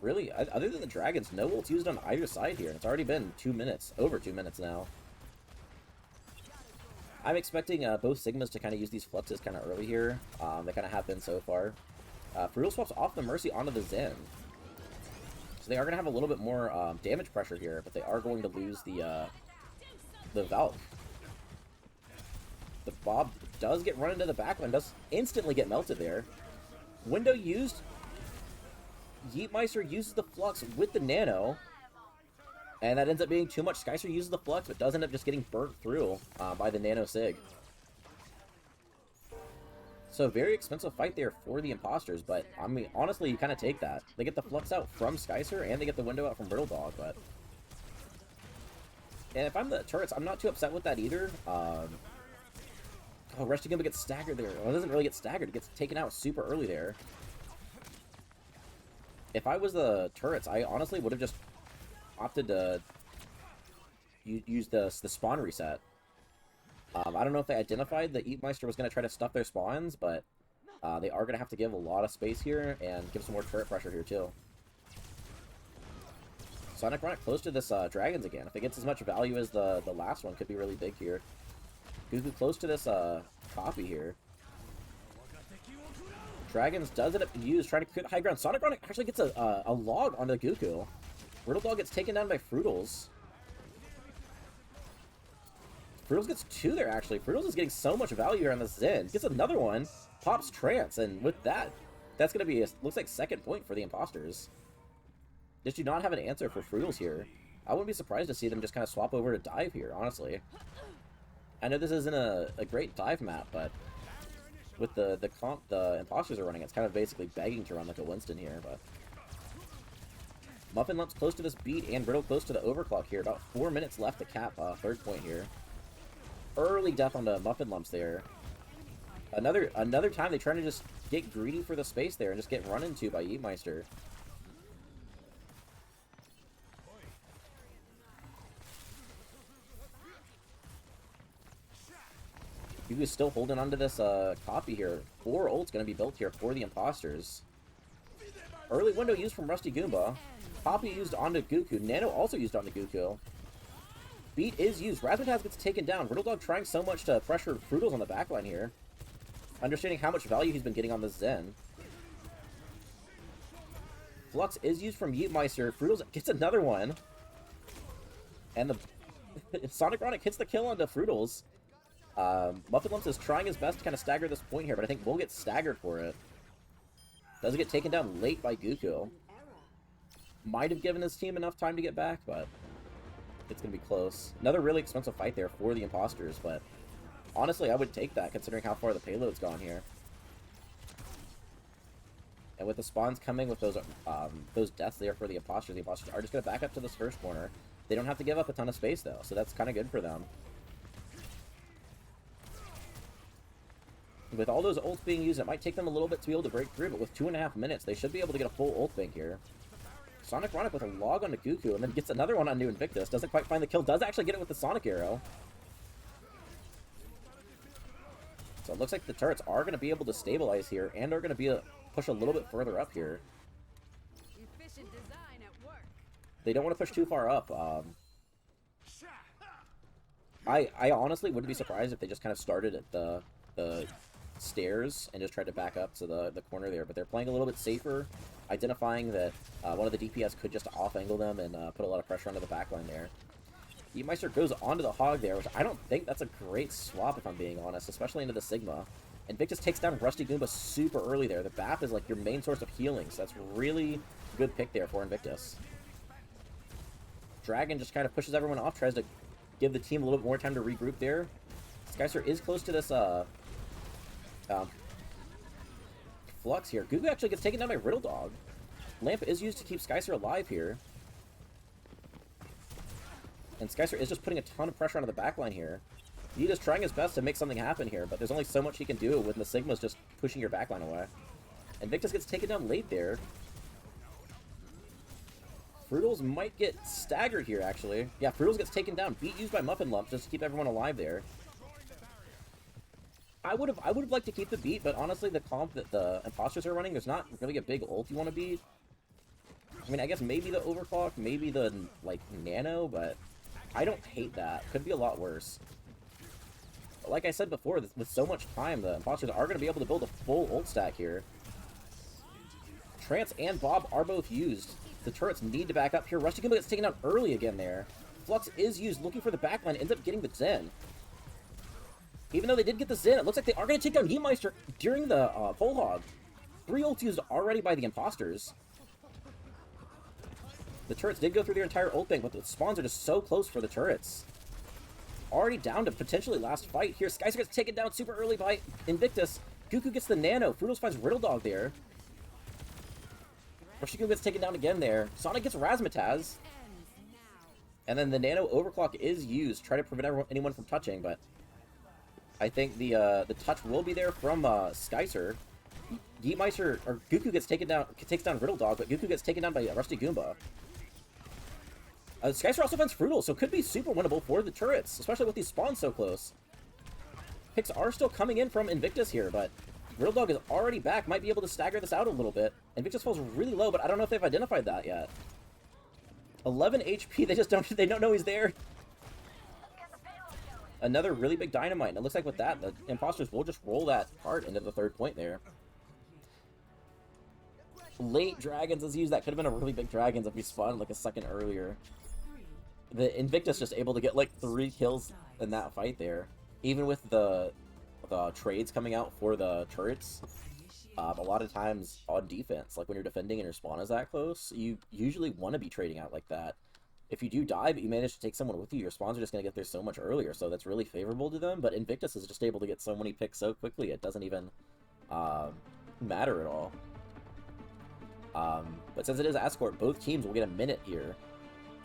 Really, other than the Dragons, no ults used on either side here. It's already been 2 minutes, over 2 minutes now. I'm expecting both Sigmas to kind of use these fluxes kind of early here. They kind of have been so far. Frutal swaps off the Mercy onto the Zen. So they are going to have a little bit more damage pressure here, but they are going to lose the Valk. The Bob does get run into the backline, does instantly get melted there. Window used. Yeetmeister uses the Flux with the Nano, and that ends up being too much. Skycer uses the Flux, but does end up just getting burnt through by the Nano Sig. So very expensive fight there for the Imposters, but I mean, honestly, you kind of take that. They get the Flux out from Skycer, and they get the window out from Riddle Dog, but... And if I'm the turrets, I'm not too upset with that either. Oh, Rusty Goomba gets staggered there. Well, it doesn't really get staggered, it gets taken out super early there. If I was the turrets, I honestly would have just opted to use the spawn reset. I don't know if they identified that Eatmeister was going to try to stuff their spawns, but they are going to have to give a lot of space here and give some more turret pressure here too. Sonic Ronic close to this Dragons again. If it gets as much value as the last one, could be really big here. Gugu close to this copy here. Dragons does it up use, trying to create high ground. Sonic Ronic actually gets a log onto the Gugu. Riddle Dog gets taken down by Fruitals. Fruitals gets 2 there, actually. Fruitals is getting so much value here on the Zen. Gets another one, pops Trance, and with that, That's going to be, looks like second point for the Imposters. Just do not have an answer for Frutals here. I wouldn't be surprised to see them just kind of swap over to dive here, honestly. I know this isn't a great dive map, but with the comp the Imposters are running, it's kind of basically begging to run like a Winston here, but... Muffin Lump's close to this beat, and Riddle close to the overclock here. About 4 minutes left to cap third point here. Early death on the Muffin Lumps there. Another time they trying to just get greedy for the space there and just get run into by Yeetmeister. Yugu's still holding onto this copy here. 4 ults going to be built here for the Imposters. Early window used from Rusty Goomba. Poppy used onto Goku. Nano also used onto Goku. Beat is used. Razzmatazz gets taken down. Riddle Dog trying so much to pressure Frutals on the backline here. Understanding how much value he's been getting on this Zen. Flux is used from Yeetmeister. Frutals gets another one. And the Sonic Ronic hits the kill onto Frutals. Muffin Lumps is trying his best to kind of stagger this point here, but I think we'll get staggered for it. Doesn't get taken down late by Goku. Might have given his team enough time to get back, but it's going to be close. Another really expensive fight there for the Imposters, but honestly, I would take that considering how far the payload's gone here. And with the spawns coming with those deaths there for the Imposters are just going to back up to this first corner. They don't have to give up a ton of space, though, so that's kind of good for them. With all those ults being used, it might take them a little bit to be able to break through, but with 2.5 minutes, they should be able to get a full ult bank here. Sonic Ronic with a log onto Goku, and then gets another one onto Invictus. Doesn't quite find the kill. Does actually get it with the Sonic Arrow. So it looks like the turrets are going to be able to stabilize here, and are going to be push a little bit further up here. Efficient design at work. They don't want to push too far up. I honestly wouldn't be surprised if they just kind of started at the stairs and just tried to back up to the corner there, but they're playing a little bit safer, identifying that one of the DPS could just off-angle them and put a lot of pressure onto the backline there. Yeetmeister goes onto the Hog there, which I don't think that's a great swap if I'm being honest, especially into the Sigma. Invictus takes down Rusty Goomba super early there. The BAP is like your main source of healing, so that's really good pick there for Invictus. Dragon just kind of pushes everyone off, tries to give the team a little bit more time to regroup there. Skyster is close to this Flux here. Gugu actually gets taken down by Riddle Dog. Lamp is used to keep Skyster alive here. And Skyster is just putting a ton of pressure onto the backline here. Yeet is trying his best to make something happen here, but there's only so much he can do when the Sigma's just pushing your backline away. Invictus gets taken down late there. Frutals might get staggered here, actually. Yeah, Frutals gets taken down. Beat used by Muffin Lump just to keep everyone alive there. I would have liked to keep the beat, but honestly, the comp that the Imposters are running, there's not really a big ult you want to beat. I mean, I guess maybe the overclock, maybe the, like, nano, but I don't hate that. Could be a lot worse. But like I said before, with so much time, the Imposters are going to be able to build a full ult stack here. Trance and Bob are both used. The turrets need to back up here. Rusty Goomba gets taken out early again there. Flux is used, looking for the backline, ends up getting the Zen. Even though they did get the Zen, it looks like they are going to take down Yeetmeister during the Pole Hog. 3 ults used already by the Imposters. The turrets did go through their entire ult bank, but the spawns are just so close for the turrets. Already down to potentially last fight here. Skyster gets taken down super early by Invictus. Goku gets the Nano. Frutals finds Riddle Dog there. Rushiku gets taken down again there. Sonic gets Razzmatazz. And then the Nano Overclock is used. Try to prevent anyone from touching, but I think the touch will be there from Skyser. Yeetmeister, or Goku takes down Riddle Dog, but Goku gets taken down by Rusty Goomba. Skyser also finds Frutal, so it could be super winnable for the turrets, especially with these spawns so close. Picks are still coming in from Invictus here, but Riddle Dog is already back, might be able to stagger this out a little bit. Invictus falls really low, but I don't know if they've identified that yet. 11 HP, they don't know he's there. Another really big dynamite, and it looks like with that, the Imposters will just roll that part into the third point there. Late Dragons is used. That could have been a really big Dragons if we spawned like a second earlier. The Invictus just able to get like 3 kills in that fight there. Even with the trades coming out for the turrets. A lot of times on defense, like when you're defending and your spawn is that close, you usually want to be trading out like that. If you do die, but you manage to take someone with you, your spawns are just going to get there so much earlier, so that's really favorable to them. But Invictus is just able to get so many picks so quickly, it doesn't even matter at all. But since it is Escort, both teams will get a minute here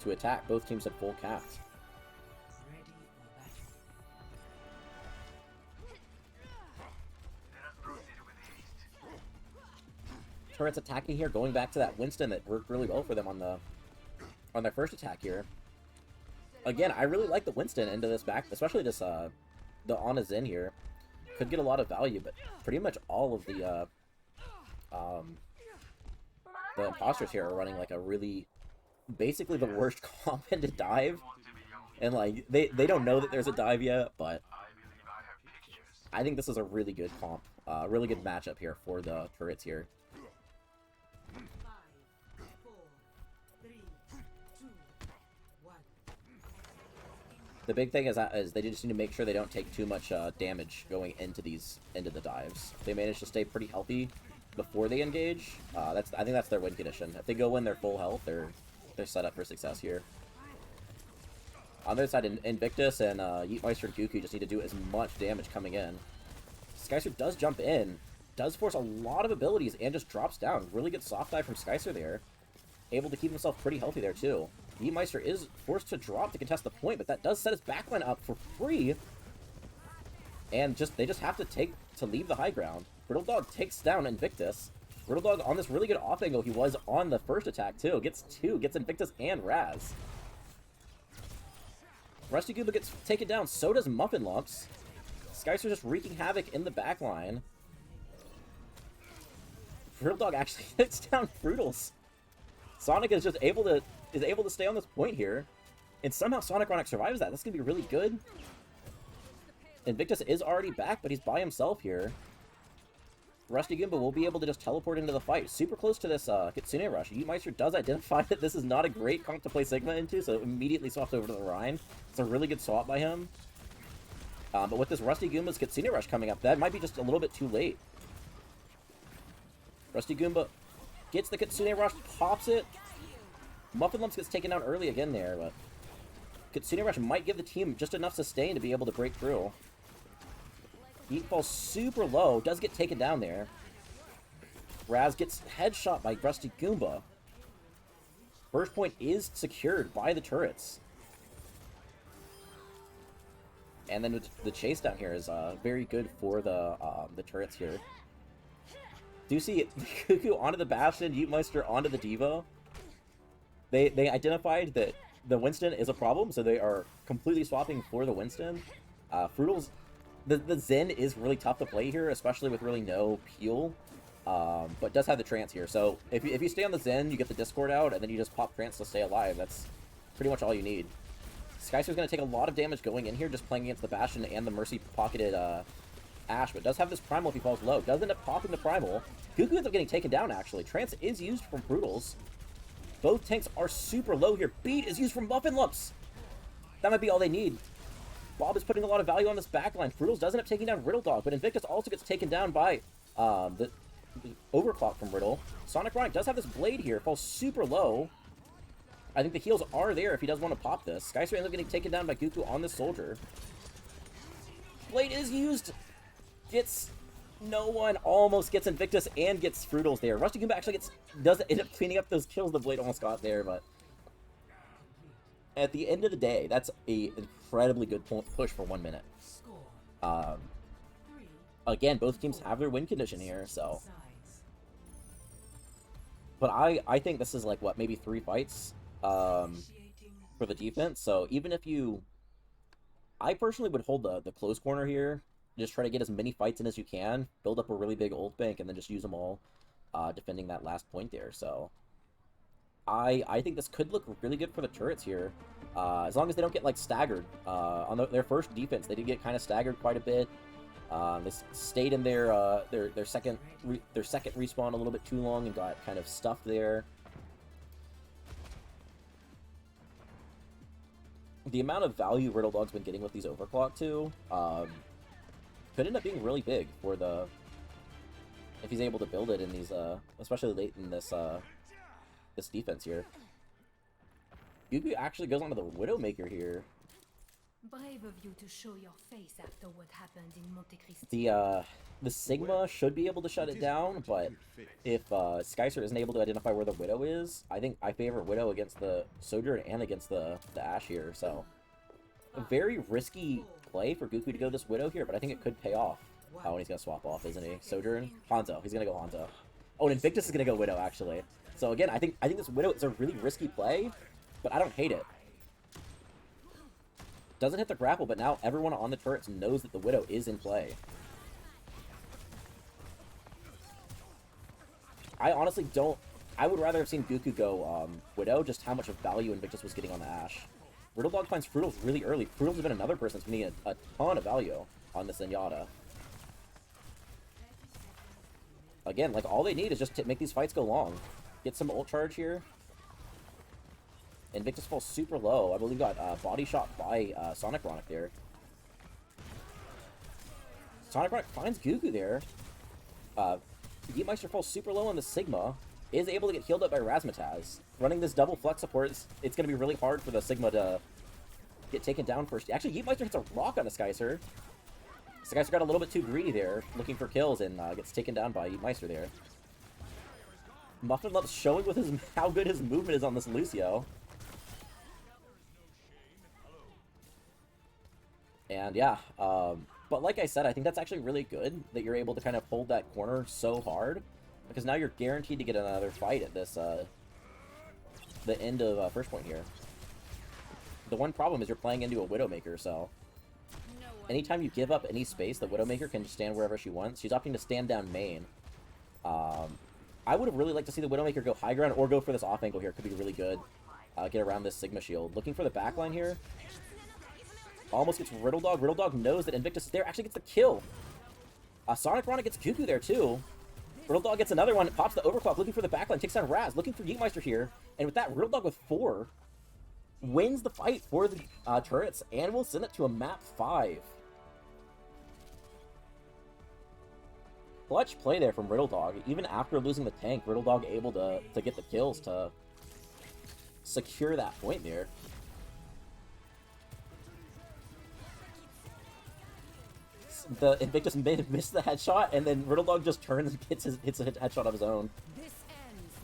to attack. Both teams at full cast. Ready for battle. Turrets attacking here, going back to that Winston that worked really well for them on their first attack here. Again, I really like the Winston into this back, especially this the Ana Zen here. Could get a lot of value, but pretty much all of the imposters here are running like a really basically the worst comp into dive. And like they don't know that there's a dive yet, but I think this is a really good comp, really good matchup here for the turrets here. 5, 4, 3, 2, 1. The big thing is they just need to make sure they don't take too much damage going into the dives. If they manage to stay pretty healthy before they engage, I think that's their win condition. If they go in their full health, they're set up for success here. On the other side, Invictus and Yeetmeister and Goku just need to do as much damage coming in. Skycer does jump in, does force a lot of abilities, and just drops down. Really good soft dive from Skycer there. Able to keep himself pretty healthy there, too. Yeetmeister is forced to drop to contest the point, but that does set his backline up for free. And they just have to leave the high ground. Brittle Dog takes down Invictus. Brittle Dog on this really good off angle he was on the first attack, too. Gets Invictus and Raz. Rusty Goomba gets taken down, so does Muffin Lumps. Skycer just wreaking havoc in the backline. Brittle Dog actually takes down Fruitles. Sonic is just able to stay on this point here. And somehow Sonic Ronic survives that. That's gonna be really good. Invictus is already back, but he's by himself here. Rusty Goomba will be able to just teleport into the fight. Super close to this Kitsune Rush. Yeetmeister does identify that this is not a great comp to play Sigma into, so immediately swaps over to the Rhine. It's a really good swap by him. But with this Rusty Goomba's Kitsune Rush coming up, that might be just a little bit too late. Rusty Goomba gets the Kitsune Rush, pops it. Muffin Lumps gets taken down early again there, but Kitsune Rush might give the team just enough sustain to be able to break through. Yeet falls super low, does get taken down there. Raz gets headshot by Rusty Goomba. First point is secured by the turrets. And then the chase down here is very good for the turrets here. Do you see Cuckoo onto the Bastion, Yeetmeister onto the Devo? They identified that the Winston is a problem, so they are completely swapping for the Winston. Fruitles, the Zen is really tough to play here, especially with really no peel. But does have the trance here, so if you stay on the Zen, you get the Discord out, and then you just pop trance to stay alive. That's pretty much all you need. Skycer's going to take a lot of damage going in here, just playing against the Bastion and the Mercy pocketed Ash, but does have this Primal if he falls low. Does end up popping the Primal. Goku ends up getting taken down, actually. Trance is used from Fruitles. Both tanks are super low here. Beat is used from Muffin Lumps. That might be all they need. Bob is putting a lot of value on this backline. Fruitles does end up taking down Riddle Dog, but Invictus also gets taken down by the Overclock from Riddle. Sonic Ronic does have this Blade here. Falls super low. I think the heals are there if he does want to pop this. Skycer ends up getting taken down by Goku on this Soldier. Blade is used. Gets no one. Almost gets Invictus and gets Fruitles there. Rusty Goomba actually does end up cleaning up those kills the Blade almost got there, but at the end of the day, that's a incredibly good push for 1 minute. Score. 3. Again, both teams have their win condition here, so. Sides. But I think this is like, what, maybe 3 fights Initiating. for the defense. So even if you... I personally would hold the close corner here. Just try to get as many fights in as you can. Build up a really big ult bank and then just use them all defending that last point there. So I think this could look really good for the turrets here. As long as they don't get like staggered. On their first defense, they did get kind of staggered quite a bit. They stayed in their second respawn a little bit too long and got kind of stuffed there. The amount of value Riddle Dog's been getting with these Overclock too could end up being really big for the if he's able to build it in these, especially late in this, this defense here. Gugu actually goes onto the Widowmaker here. Brave of you to show your face after what happened in Monte Cristi. The Sigma should be able to shut it down, but if Skycer isn't able to identify where the Widow is, I think I favor Widow against the Sojourn and against the Ashe here, so a very risky play for Goku to go this Widow here, but I think it could pay off. Oh, and he's gonna swap off, isn't he? Sojourn? Hanzo. He's gonna go Hanzo. Oh, and Invictus is gonna go Widow, actually. So again, I think this Widow is a really risky play, but I don't hate it. Doesn't hit the grapple, but now everyone on the turrets knows that the Widow is in play. I honestly don't... I would rather have seen Goku go Widow, just how much of value Invictus was getting on the Ashe. Riddle Dog finds Frutals really early. Frutals has been another person that's been getting a ton of value on this Zenyatta. Again, like, all they need is just to make these fights go long. Get some ult charge here. Invictus falls super low. I believe got body shot by Sonic Ronic there. Sonic Ronic finds Gugu there. Yeetmeister falls super low on the Sigma. Is able to get healed up by Razzmatazz. Running this double flex support, it's going to be really hard for the Sigma to get taken down first. Actually, Yeetmeister hits a rock on the Skycer. Skycer got a little bit too greedy there, looking for kills, and gets taken down by Yeetmeister there. Muffin Love's showing with his how good his movement is on this Lucio. And yeah, but like I said, I think that's actually really good that you're able to kind of hold that corner so hard, because now you're guaranteed to get another fight at this, the end of first point here. The one problem is you're playing into a Widowmaker, so anytime you give up any space, the Widowmaker can just stand wherever she wants. She's opting to stand down main. I would have really liked to see the Widowmaker go high ground or go for this off angle here. Could be really good. Get around this Sigma shield. Looking for the backline here. Almost gets Riddle Dog. Riddle Dog knows that Invictus is there. Actually gets the kill. Sonic Ronic gets Cuckoo there, too. Riddle Dog gets another one. Pops the overclock. Looking for the backline. Takes down Raz. Looking for Yeetmeister here. And with that, Riddle Dog with 4 wins the fight for the turrets and will send it to a map 5. Clutch play there from Riddle Dog. Even after losing the tank, Riddle Dog able to get the kills to secure that point there. The Invictus missed the headshot, and then Riddle Dog just turns and hits a headshot of his own. This ends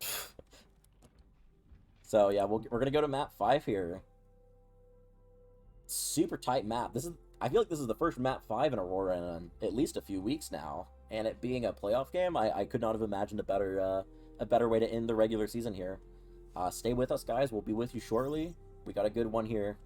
now. So yeah, we're gonna go to map 5 here. Super tight map. I feel like this is the first map 5 in Aurora in at least a few weeks now, and it being a playoff game, I could not have imagined a better way to end the regular season here. Stay with us, guys. We'll be with you shortly. We got a good one here.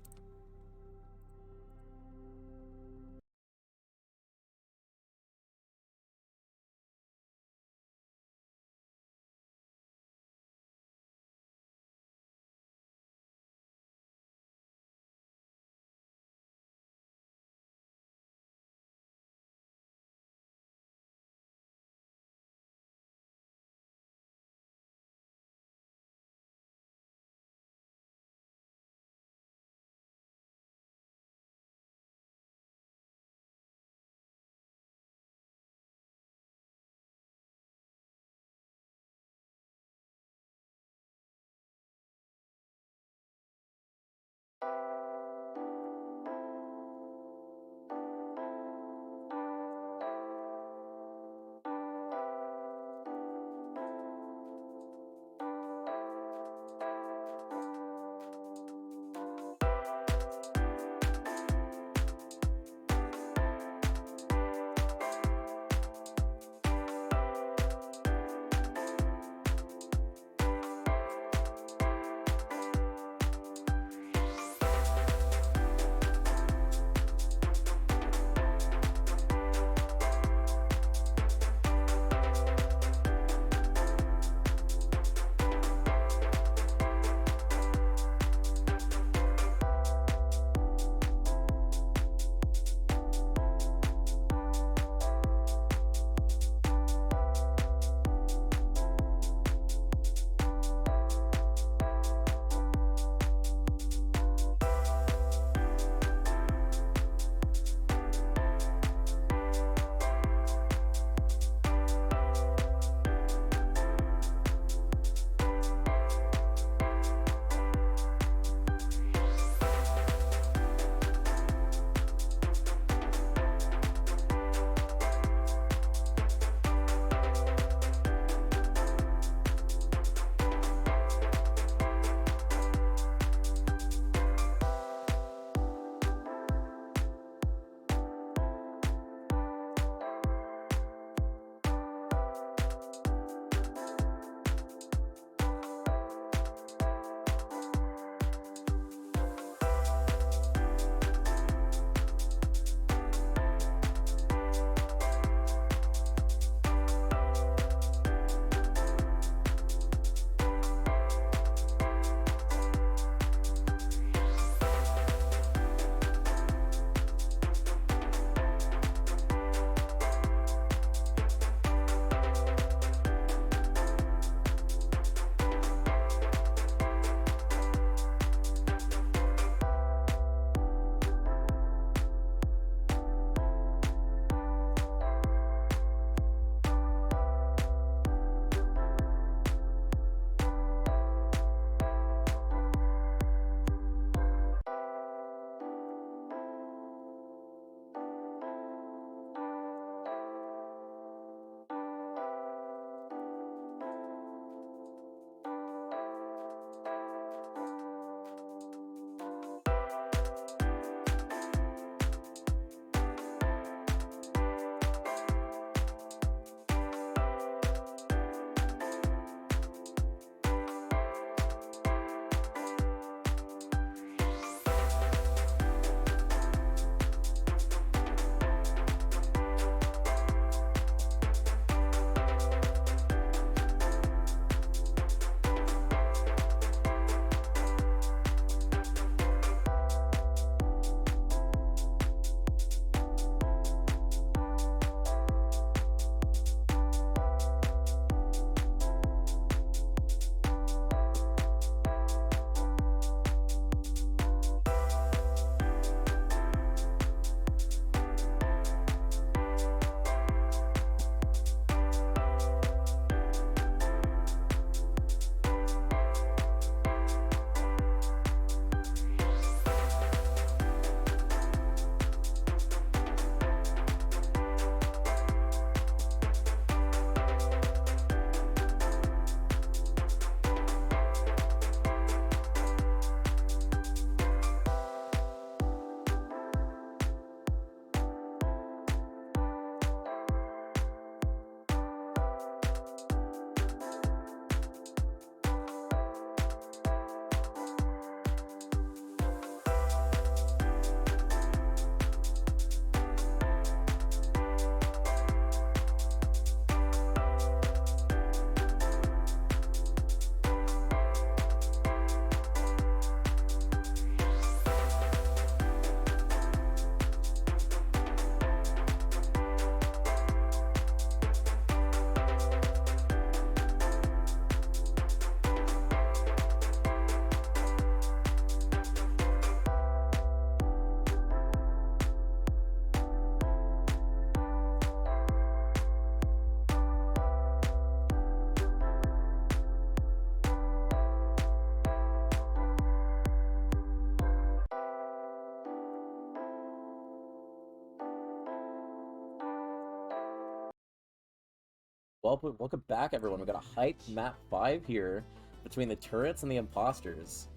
Welcome back, everyone. We got a hype map 5 here between the turrets and the imposters.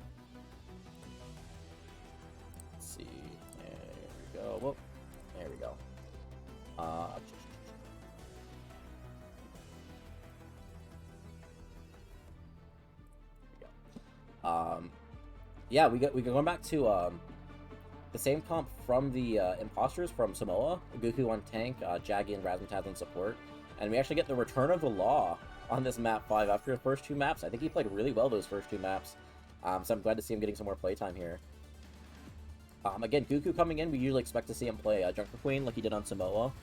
Let's see. There we go. Whoop. There we go. Yeah, we got going back to the same comp from the imposters from Samoa. Goku on tank, Jaggy and Razzmatazz on support. And we actually get the return of the Law on this map 5 after the first 2 maps. I think he played really well those first 2 maps. So I'm glad to see him getting some more playtime here. Again, Goku coming in, we usually expect to see him play Junker Queen like he did on Samoa.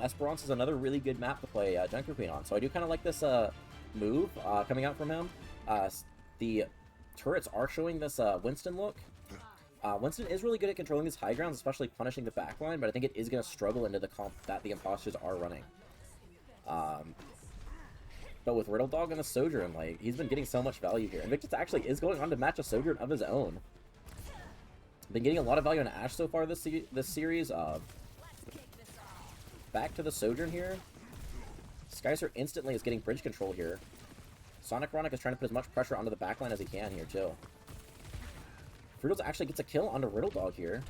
Esperance is another really good map to play Junker Queen on. So I do kind of like this move coming out from him. The turrets are showing this Winston look. Winston is really good at controlling these high grounds, especially punishing the backline, but I think it is going to struggle into the comp that the imposters are running. But with Riddle Dog and the Sojourn, like, he's been getting so much value here. Invictus actually is going on to match a Sojourn of his own. Been getting a lot of value on Ashe so far this series. Back to the Sojourn here. Skycer instantly is getting bridge control here. Sonic Ronic is trying to put as much pressure onto the backline as he can here, too. Fruitles actually gets a kill onto Riddle Dog here.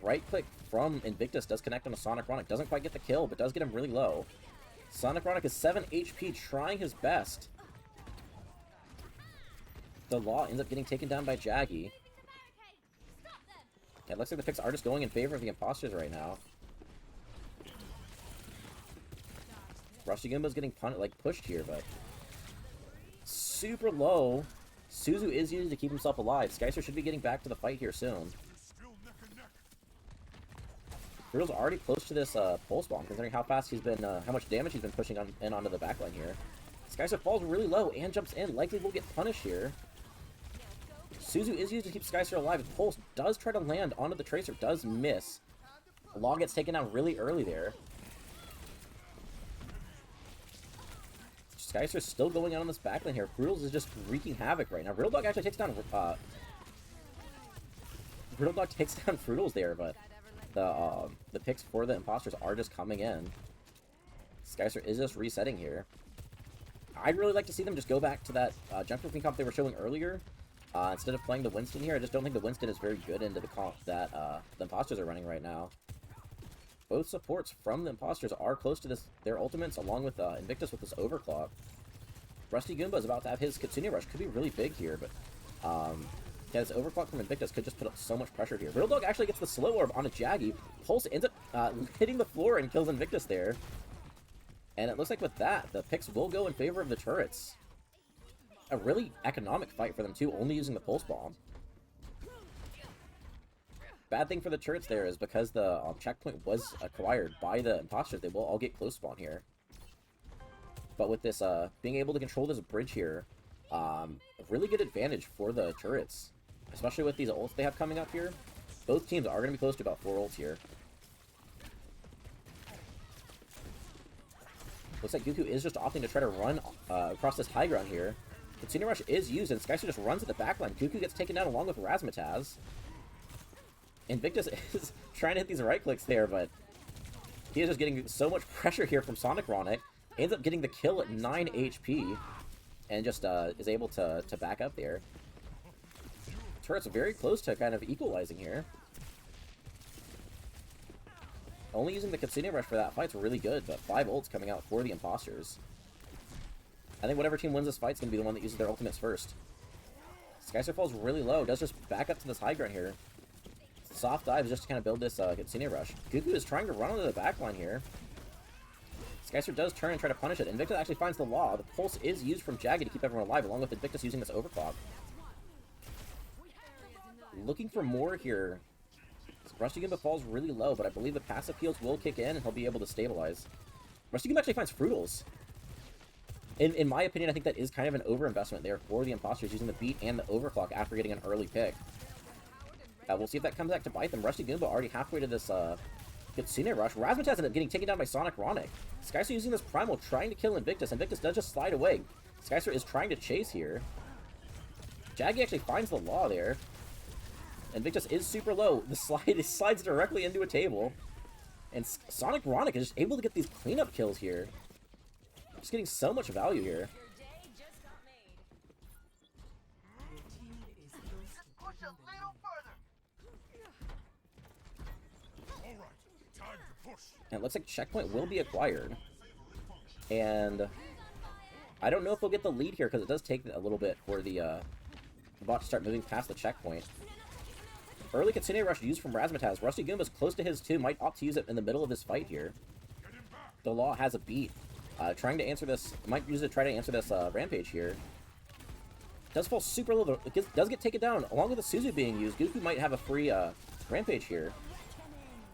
Right click from Invictus does connect on a Sonic Ronic. Doesn't quite get the kill, but does get him really low. Sonic Ronic is 7 HP, trying his best. The Law ends up getting taken down by Jaggy. Yeah, it looks like the picks are just going in favor of the imposters right now. Rusty Goomba's getting pushed here, but super low. Suzu is used to keep himself alive. Skycer should be getting back to the fight here soon. Brutal's already close to this pulse bomb, considering how fast he's been, how much damage he's been pushing in onto the backline here. Skycer falls really low and jumps in. Likely will get punished here. Suzu is used to keep Skycer alive. Pulse does try to land onto the Tracer, does miss. Law gets taken down really early there. Skycer's still going out on this backline here. Brutals is just wreaking havoc right now. Riddle Dog actually takes down Frutals there, but the picks for the imposters are just coming in. Skycer is just resetting here. I'd really like to see them just go back to that Junker Queen comp they were showing earlier. Instead of playing the Winston here, I just don't think the Winston is very good into the comp that the imposters are running right now. Both supports from the imposters are close to their ultimates, along with Invictus with this overclock. Rusty Goomba is about to have his Kitsune Rush. Could be really big here, but yeah, this overclock from Invictus could just put up so much pressure here. Riddle Dog actually gets the slow orb on a Jaggy. Pulse ends up hitting the floor and kills Invictus there. And it looks like with that, the picks will go in favor of the turrets. A really economic fight for them too, only using the Pulse Bomb. Bad thing for the turrets there is because the checkpoint was acquired by the imposters, they will all get close spawn here. But with this, being able to control this bridge here, a really good advantage for the turrets. Especially with these ults they have coming up here. Both teams are going to be close to about 4 ults here. Looks like Goku is just opting to try to run across this high ground here. Kitsune Rush is used, and Skycer just runs at the backline. Goku gets taken down along with Razzmatazz. Invictus is trying to hit these right clicks there, but he is just getting so much pressure here from Sonic Ronic. Ends up getting the kill at 9 HP, and just is able to back up there. Turret's very close to kind of equalizing here. Only using the Kitsune Rush for that fight's really good, but 5 ults coming out for the imposters. I think whatever team wins this fight's going to be the one that uses their ultimates first. Skycer falls really low, does just back up to this high ground here. Soft dives just to kind of build this Kitsune Rush. Goku is trying to run onto the backline here. Skycer does turn and try to punish it. Invictus actually finds the Law. The Pulse is used from Jaggy to keep everyone alive, along with Invictus using this overclock. Looking for more here. Rusty Goomba falls really low, but I believe the passive heals will kick in and he'll be able to stabilize. Rusty Goomba actually finds Frutals. In my opinion, I think that is kind of an overinvestment there for the imposters, using the beat and the overclock after getting an early pick. We'll see if that comes back to bite them. Rusty Goomba already halfway to this Kitsune Rush. Razzmatazz ended up getting taken down by Sonic Ronic. Skycer using this Primal, trying to kill Invictus. Invictus does just slide away. Skycer is trying to chase here. Jaggy actually finds the Law there. Invictus is super low. The slide slides directly into a table. And Sonic Ronic is just able to get these cleanup kills here. Just getting so much value here. Your team is close to taking the lead. And it looks like checkpoint will be acquired. And I don't know if we'll get the lead here because it does take a little bit for the bot to start moving past the checkpoint. Early Kitsune Rush used from Razzmatazz. Rusty Goomba's close to his too. Might opt to use it in the middle of this fight here. The Law has a beat. Trying to answer this. Might use it to try to answer this Rampage here. Does fall super low. It does get taken down. Along with the Suzu being used, Goku might have a free Rampage here.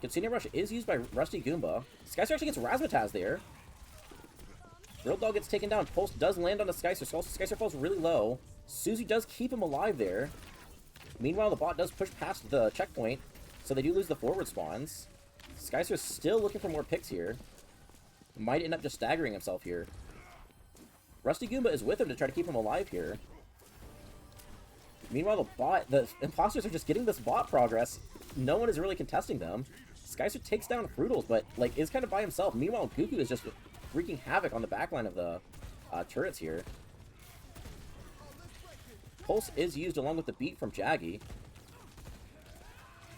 Kitsune Rush is used by Rusty Goomba. Skyster actually gets Razzmatazz there. Real Dog gets taken down. Pulse does land on the Skyster. Skyster falls really low. Suzu does keep him alive there. Meanwhile, the bot does push past the checkpoint, so they do lose the forward spawns. Skyster's still looking for more picks here. Might end up just staggering himself here. Rusty Goomba is with him to try to keep him alive here. Meanwhile, the imposters are just getting this bot progress. No one is really contesting them. Skyster takes down Fruitles, but like is kind of by himself. Meanwhile, Goku is just wreaking havoc on the backline of the turrets here. Pulse is used along with the beat from Jaggy.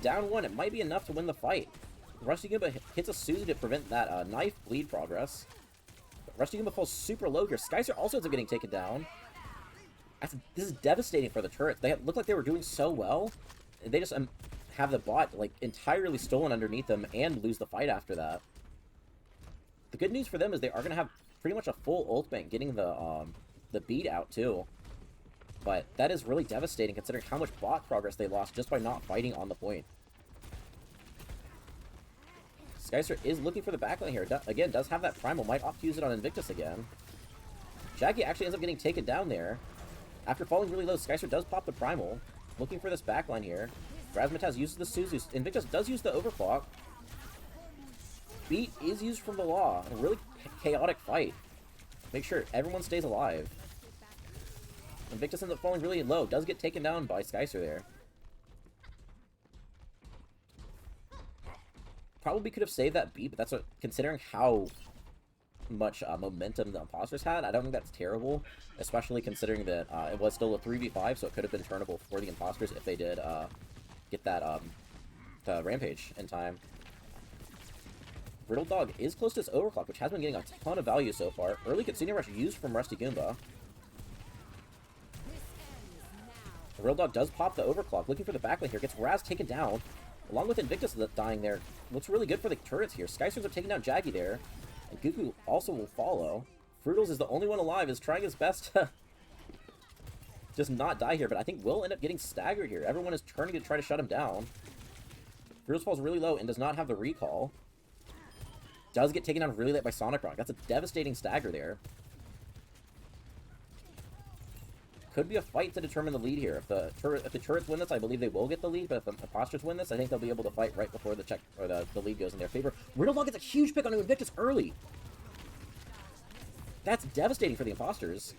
Down one, it might be enough to win the fight. Rusty Goomba hits a Suzu to prevent that knife bleed progress. But Rusty Goomba falls super low here. Skyster also ends up getting taken down. This is devastating for the turrets. They look like they were doing so well. They just have the bot like entirely stolen underneath them and lose the fight after that. The good news for them is they are going to have pretty much a full ult bank, getting the beat out too. But that is really devastating considering how much bot progress they lost just by not fighting on the point. Skyster is looking for the backline here. Again, does have that primal. Might opt to use it on Invictus again. Jaggy actually ends up getting taken down there. After falling really low, Skyster does pop the primal. Looking for this backline here. Razzmatazz uses the Suzu. Invictus does use the overclock. Beat is used from the Law. A really chaotic fight. Make sure everyone stays alive. Invictus ends up falling really low. Does get taken down by Skyster there. Probably could have saved that beat, but that's what, considering how much momentum the Imposters had, I don't think that's terrible. Especially considering that it was still a 3v5, so it could have been turnable for the Imposters if they did get that Rampage in time. Riddle Dog is close to this overclock, which has been getting a ton of value so far. Early Kitsune Rush used from Rusty Goomba. The Riddle Dog does pop the overclock, looking for the backlane here. Gets Raz taken down, along with Invictus dying there. Looks really good for the turrets here. Skysters are taking down Jaggy there, and Goku also will follow. Fruitles is the only one alive, is trying his best to just not die here, but I think will end up getting staggered here. Everyone is turning to try to shut him down. Fruitles falls really low and does not have the recall. Does get taken down really late by Sonic Rock. That's a devastating stagger there. Could be a fight to determine the lead here. If the turrets win this, I believe they will get the lead. But if the Imposters win this, I think they'll be able to fight right before the lead goes in their favor. Riddle Dog gets a huge pick on Invictus early. That's devastating for the Imposters.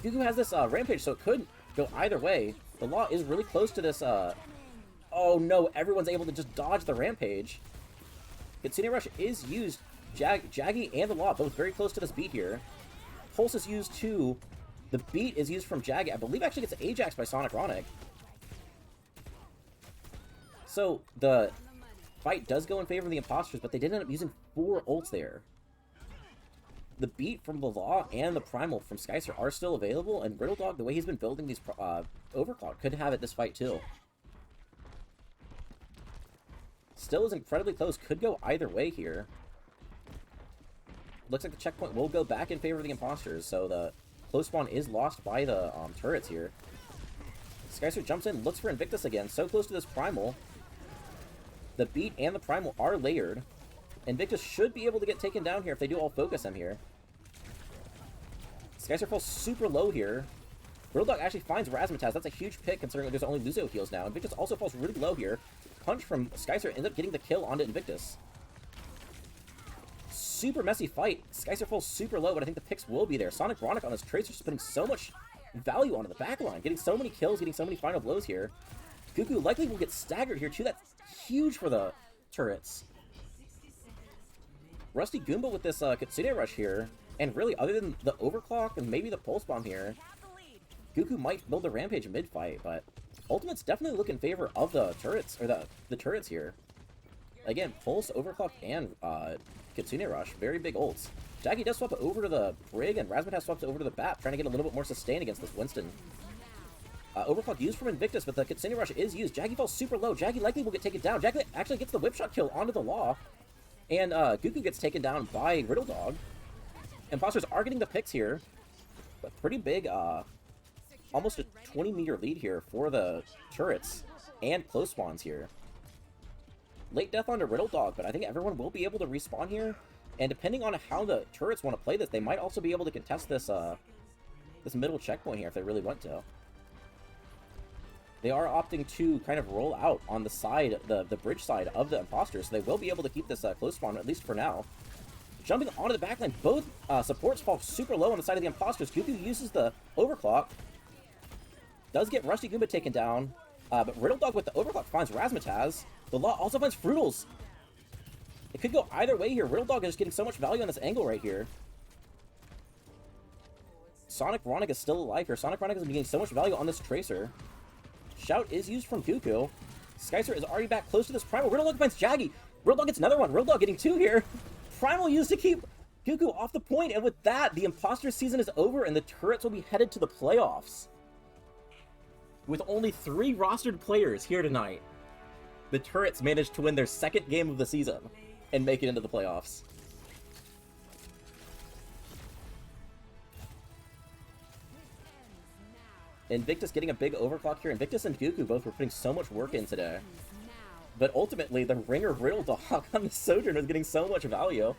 Goku has this Rampage, so it could go either way. The Law is really close to this. Oh no! Everyone's able to just dodge the Rampage. Kitsune Rush is used. Jaggy and the Law both very close to this beat here. Pulse is used too. The beat is used from Jaggy. I believe actually gets Ajax by Sonic Ronic. So the fight does go in favor of the Imposters, but they did end up using 4 ults there. The beat from the Law and the Primal from Skyster are still available, and Riddle Dog, the way he's been building these Overclock, could have it this fight too. Still is incredibly close. Could go either way here. Looks like the checkpoint will go back in favor of the Imposters, so the close spawn is lost by the turrets here. Skyster jumps in, looks for Invictus again. So close to this Primal. The beat and the Primal are layered. Invictus should be able to get taken down here if they do all focus him here. Skyster falls super low here. Riddle Dog actually finds Razzmatazz. That's a huge pick considering there's only Lucio heals now. Invictus also falls really low here. Punch from Skyster ends up getting the kill onto Invictus. Super messy fight. Skyster falls super low, but I think the picks will be there. Sonic Ronic on his Tracer just putting so much value onto the backline. Getting so many kills, getting so many final blows here. Goku likely will get staggered here too. That's huge for the turrets. Rusty Goomba with this Kitsune Rush here, and really, other than the Overclock and maybe the Pulse Bomb here, Goku might build a Rampage mid-fight, but Ultimate's definitely look in favor of the turrets, or the turrets here. Again, Pulse, Overclock, and Kitsune Rush, very big ults. Jackie does swap over to the Brig, and Razmataz swaps over to the Bat, trying to get a little bit more sustain against this Winston. Overclock used from Invictus, but the Kitsune Rush is used. Jackie falls super low. Jackie likely will get taken down. Jackie actually gets the whip shot kill onto the Law. And Goku gets taken down by Riddle Dog. Imposters are getting the picks here. But pretty big, almost a 20-meter lead here for the turrets. And close spawns here. Late death onto Riddle Dog, but I think everyone will be able to respawn here. And depending on how the turrets want to play this, they might also be able to contest this, this middle checkpoint here if they really want to. They are opting to kind of roll out on the side, the bridge side of the Imposters, so they will be able to keep this close spawn, at least for now. Jumping onto the backline, both supports fall super low on the side of the Imposters. Goku uses the Overclock. Does get Rusty Goomba taken down, but Riddle Dog with the Overclock finds Razmataz. The Law also finds Fruitals. It could go either way here. Riddle Dog is getting so much value on this angle right here. Sonic Ronic is still alive here. Sonic Ronic is getting so much value on this Tracer. Shout is used from Goku. Skycer is already back close to this Primal. Riddle Dog finds Jaggy. Riddle Dog gets another one. Riddle Dog getting 2 here. Primal used to keep Goku off the point, and with that, the Imposter season is over, and the turrets will be headed to the playoffs. With only 3 rostered players here tonight, the turrets managed to win their 2nd game of the season and make it into the playoffs. Invictus getting a big overclock here. Invictus and Goku both were putting so much work in today. But ultimately, the Ringer Riddle Dog on the Sojourn is getting so much value.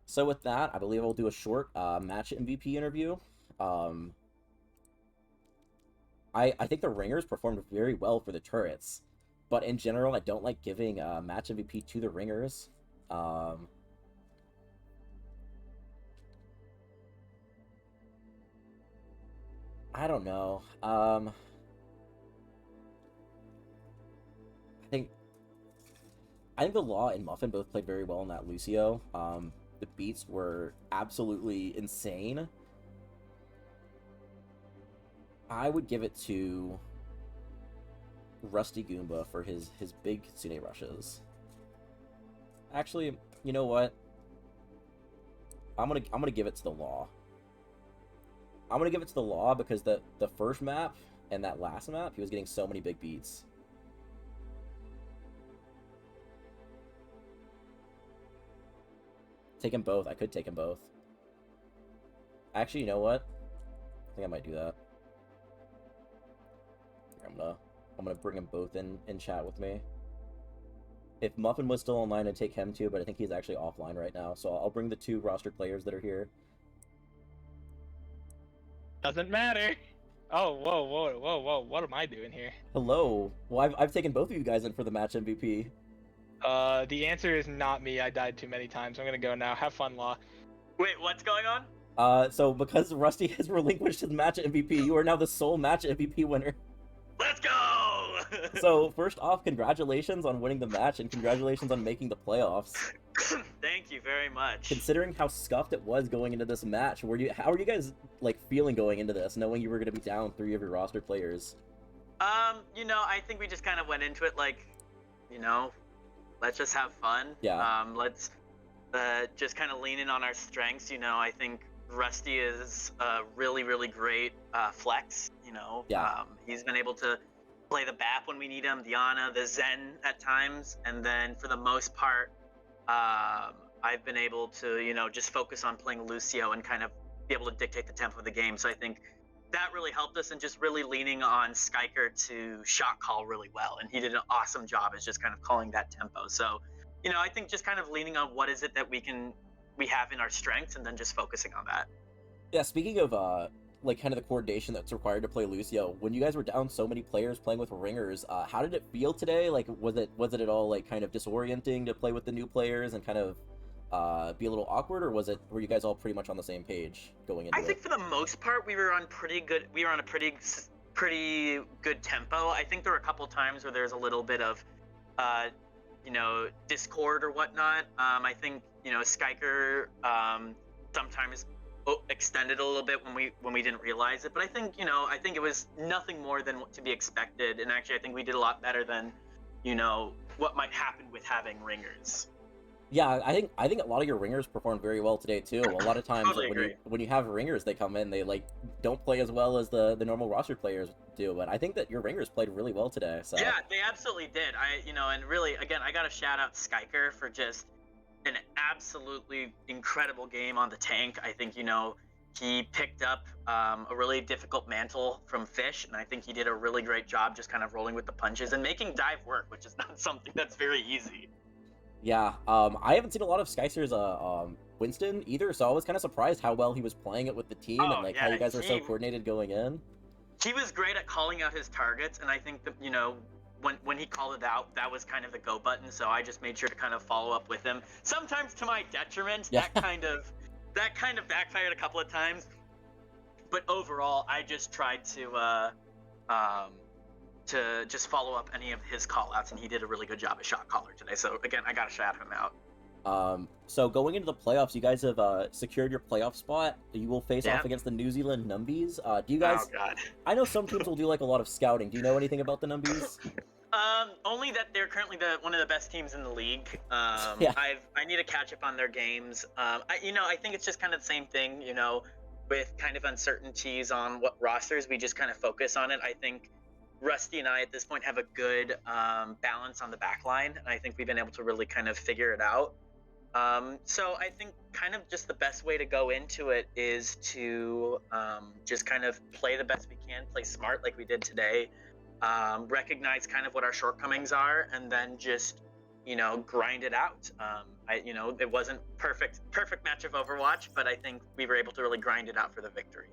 So with that, I believe I'll do a short match MVP interview. I think the Ringers performed very well for the turrets. But in general, I don't like giving match MVP to the Ringers. I don't know. I think the Law and Muffin both played very well in that Lucio. The beats were absolutely insane. I would give it to Rusty Goomba for his big Kitsune rushes. Actually, you know what? I'm gonna give it to the Law. I'm gonna give it to the Law because the first map and that last map, he was getting so many big beats. Take them both. I could take them both. Actually, you know what? I think I might do that. I'm gonna bring them both in chat with me. If Muffin was still online, I'd take him too, but I think he's actually offline right now. So I'll bring the 2 roster players that are here. Doesn't matter. Oh, whoa. What am I doing here? Hello. Well, I've taken both of you guys in for the match MVP. The answer is not me. I died too many times. I'm gonna go now. Have fun, Law. Wait, what's going on? So because Rusty has relinquished his match MVP, you are now the sole match MVP winner. Let's go! So first off, congratulations on winning the match, and congratulations on making the playoffs. Thank you very much. Considering how scuffed it was going into this match, how are you guys like feeling going into this, knowing you were going to be down 3 of your roster players? You know, I think we just kind of went into it like, you know, let's just have fun. Yeah. Let's just kind of lean in on our strengths. You know, I think Rusty is a really, really great flex. You know, yeah. He's been able to play the BAP when we need him, Diana, the Zen at times, and then for the most part, I've been able to, you know, just focus on playing Lucio and kind of be able to dictate the tempo of the game. So I think that really helped us, and just really leaning on Skyker to shot call really well, and he did an awesome job as just kind of calling that tempo. So, you know, I think just kind of leaning on what is it that we have in our strengths, and then just focusing on that. Yeah, speaking of like kind of the coordination that's required to play Lucio, when you guys were down so many players playing with Ringers, how did it feel today? Like, was it at all like kind of disorienting to play with the new players and kind of be a little awkward, or were you guys all pretty much on the same page going into it? I think for the most part we were on a pretty good tempo. I think there were a couple times where there's a little bit of discord or whatnot. I think Skyker sometimes extended a little bit when we didn't realize it, but I think it was nothing more than what to be expected, and actually I think we did a lot better than what might happen with having ringers. Yeah, I think a lot of your ringers performed very well today too. A lot of times Totally when you have ringers, they come in, they like don't play as well as the normal roster players do. But I think that your ringers played really well today. So Yeah, they absolutely did. And really, again, I got to shout out Skyker for just an absolutely incredible game on the tank. I think he picked up a really difficult mantle from Fish, and I think he did a really great job just kind of rolling with the punches and making dive work, which is not something that's very easy. yeah, I haven't seen a lot of Skycer's Winston either, so I was kind of surprised how well he was playing it with the team and like how you guys are so coordinated going in. He was great at calling out his targets, and I think that when he called it out, that was kind of the go button. So I just made sure to kind of follow up with him. Sometimes to my detriment, Yeah. that kind of backfired a couple of times. But overall, I just tried to just follow up any of his call outs, and he did a really good job at shot caller today. So again, I gotta shout him out. So going into the playoffs, you guys have secured your playoff spot. You will face Yep. off against the New Zealand Numbies. Do you guys? Oh god. I know some teams will do like a lot of scouting. Do you know anything about the Numbies? Only that they're currently one of the best teams in the league. Yeah. I need to catch up on their games. I think it's just kind of the same thing. With kind of uncertainties on what rosters, we just kind of focus on it. I think Rusty and I at this point have a good balance on the back line, and I think we've been able to really kind of figure it out. So I think kind of just the best way to go into it is to just kind of play the best we can, play smart like we did today, recognize kind of what our shortcomings are, and then just grind it out. It wasn't perfect match of Overwatch, but I think we were able to really grind it out for the victory.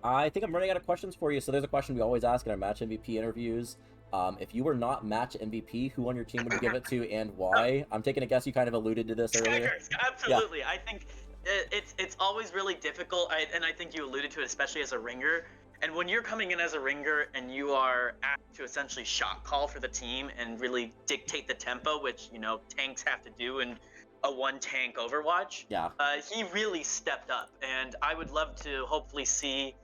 I think I'm running out of questions for you. So there's a question we always ask in our match MVP interviews. If you were not match MVP, who on your team would you give it to and why? I'm taking a guess you kind of alluded to this earlier. Absolutely. Yeah. I think it's always really difficult, and I think you alluded to it, especially as a ringer. And when you're coming in as a ringer and you are asked to essentially shot call for the team and really dictate the tempo, which tanks have to do in a one tank Overwatch. Yeah. He really stepped up, and I would love to hopefully see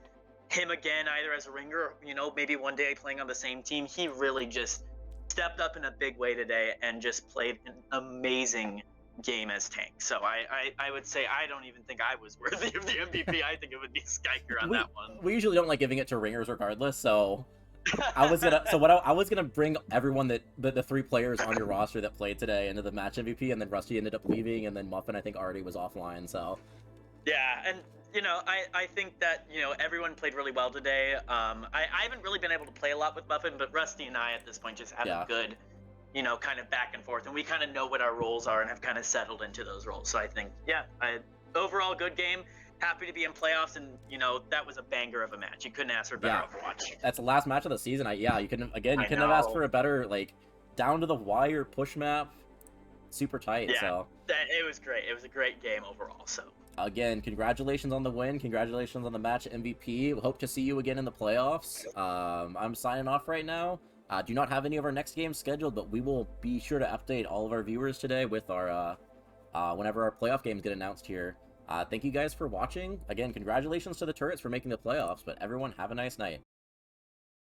him again, either as a ringer, maybe one day playing on the same team. He really just stepped up in a big way today and just played an amazing game as tank. So I would say I don't even think I was worthy of the MVP. I think it would be Skyker on that one. We usually don't like giving it to ringers regardless, so I was gonna bring everyone that the three players on your roster that played today into the match MVP, and then Rusty ended up leaving, and then Muffin I think already was offline. So yeah, and I think that everyone played really well today. I haven't really been able to play a lot with Muffin, but Rusty and I at this point just have a good kind of back and forth, and we kind of know what our roles are and have kind of settled into those roles. So I think overall good game. Happy to be in playoffs, and that was a banger of a match. You couldn't ask for better Overwatch. That's the last match of the season. You couldn't have asked for a better, like, down to the wire push map, super tight. Yeah, so it was great. It was a great game overall. So again, congratulations on the win. Congratulations on the match MVP. Hope to see you again in the playoffs. I'm signing off right now. Do not have any of our next games scheduled, but we will be sure to update all of our viewers today with our whenever our playoff games get announced here. Thank you guys for watching. Again, congratulations to the Turrets for making the playoffs, but everyone have a nice night.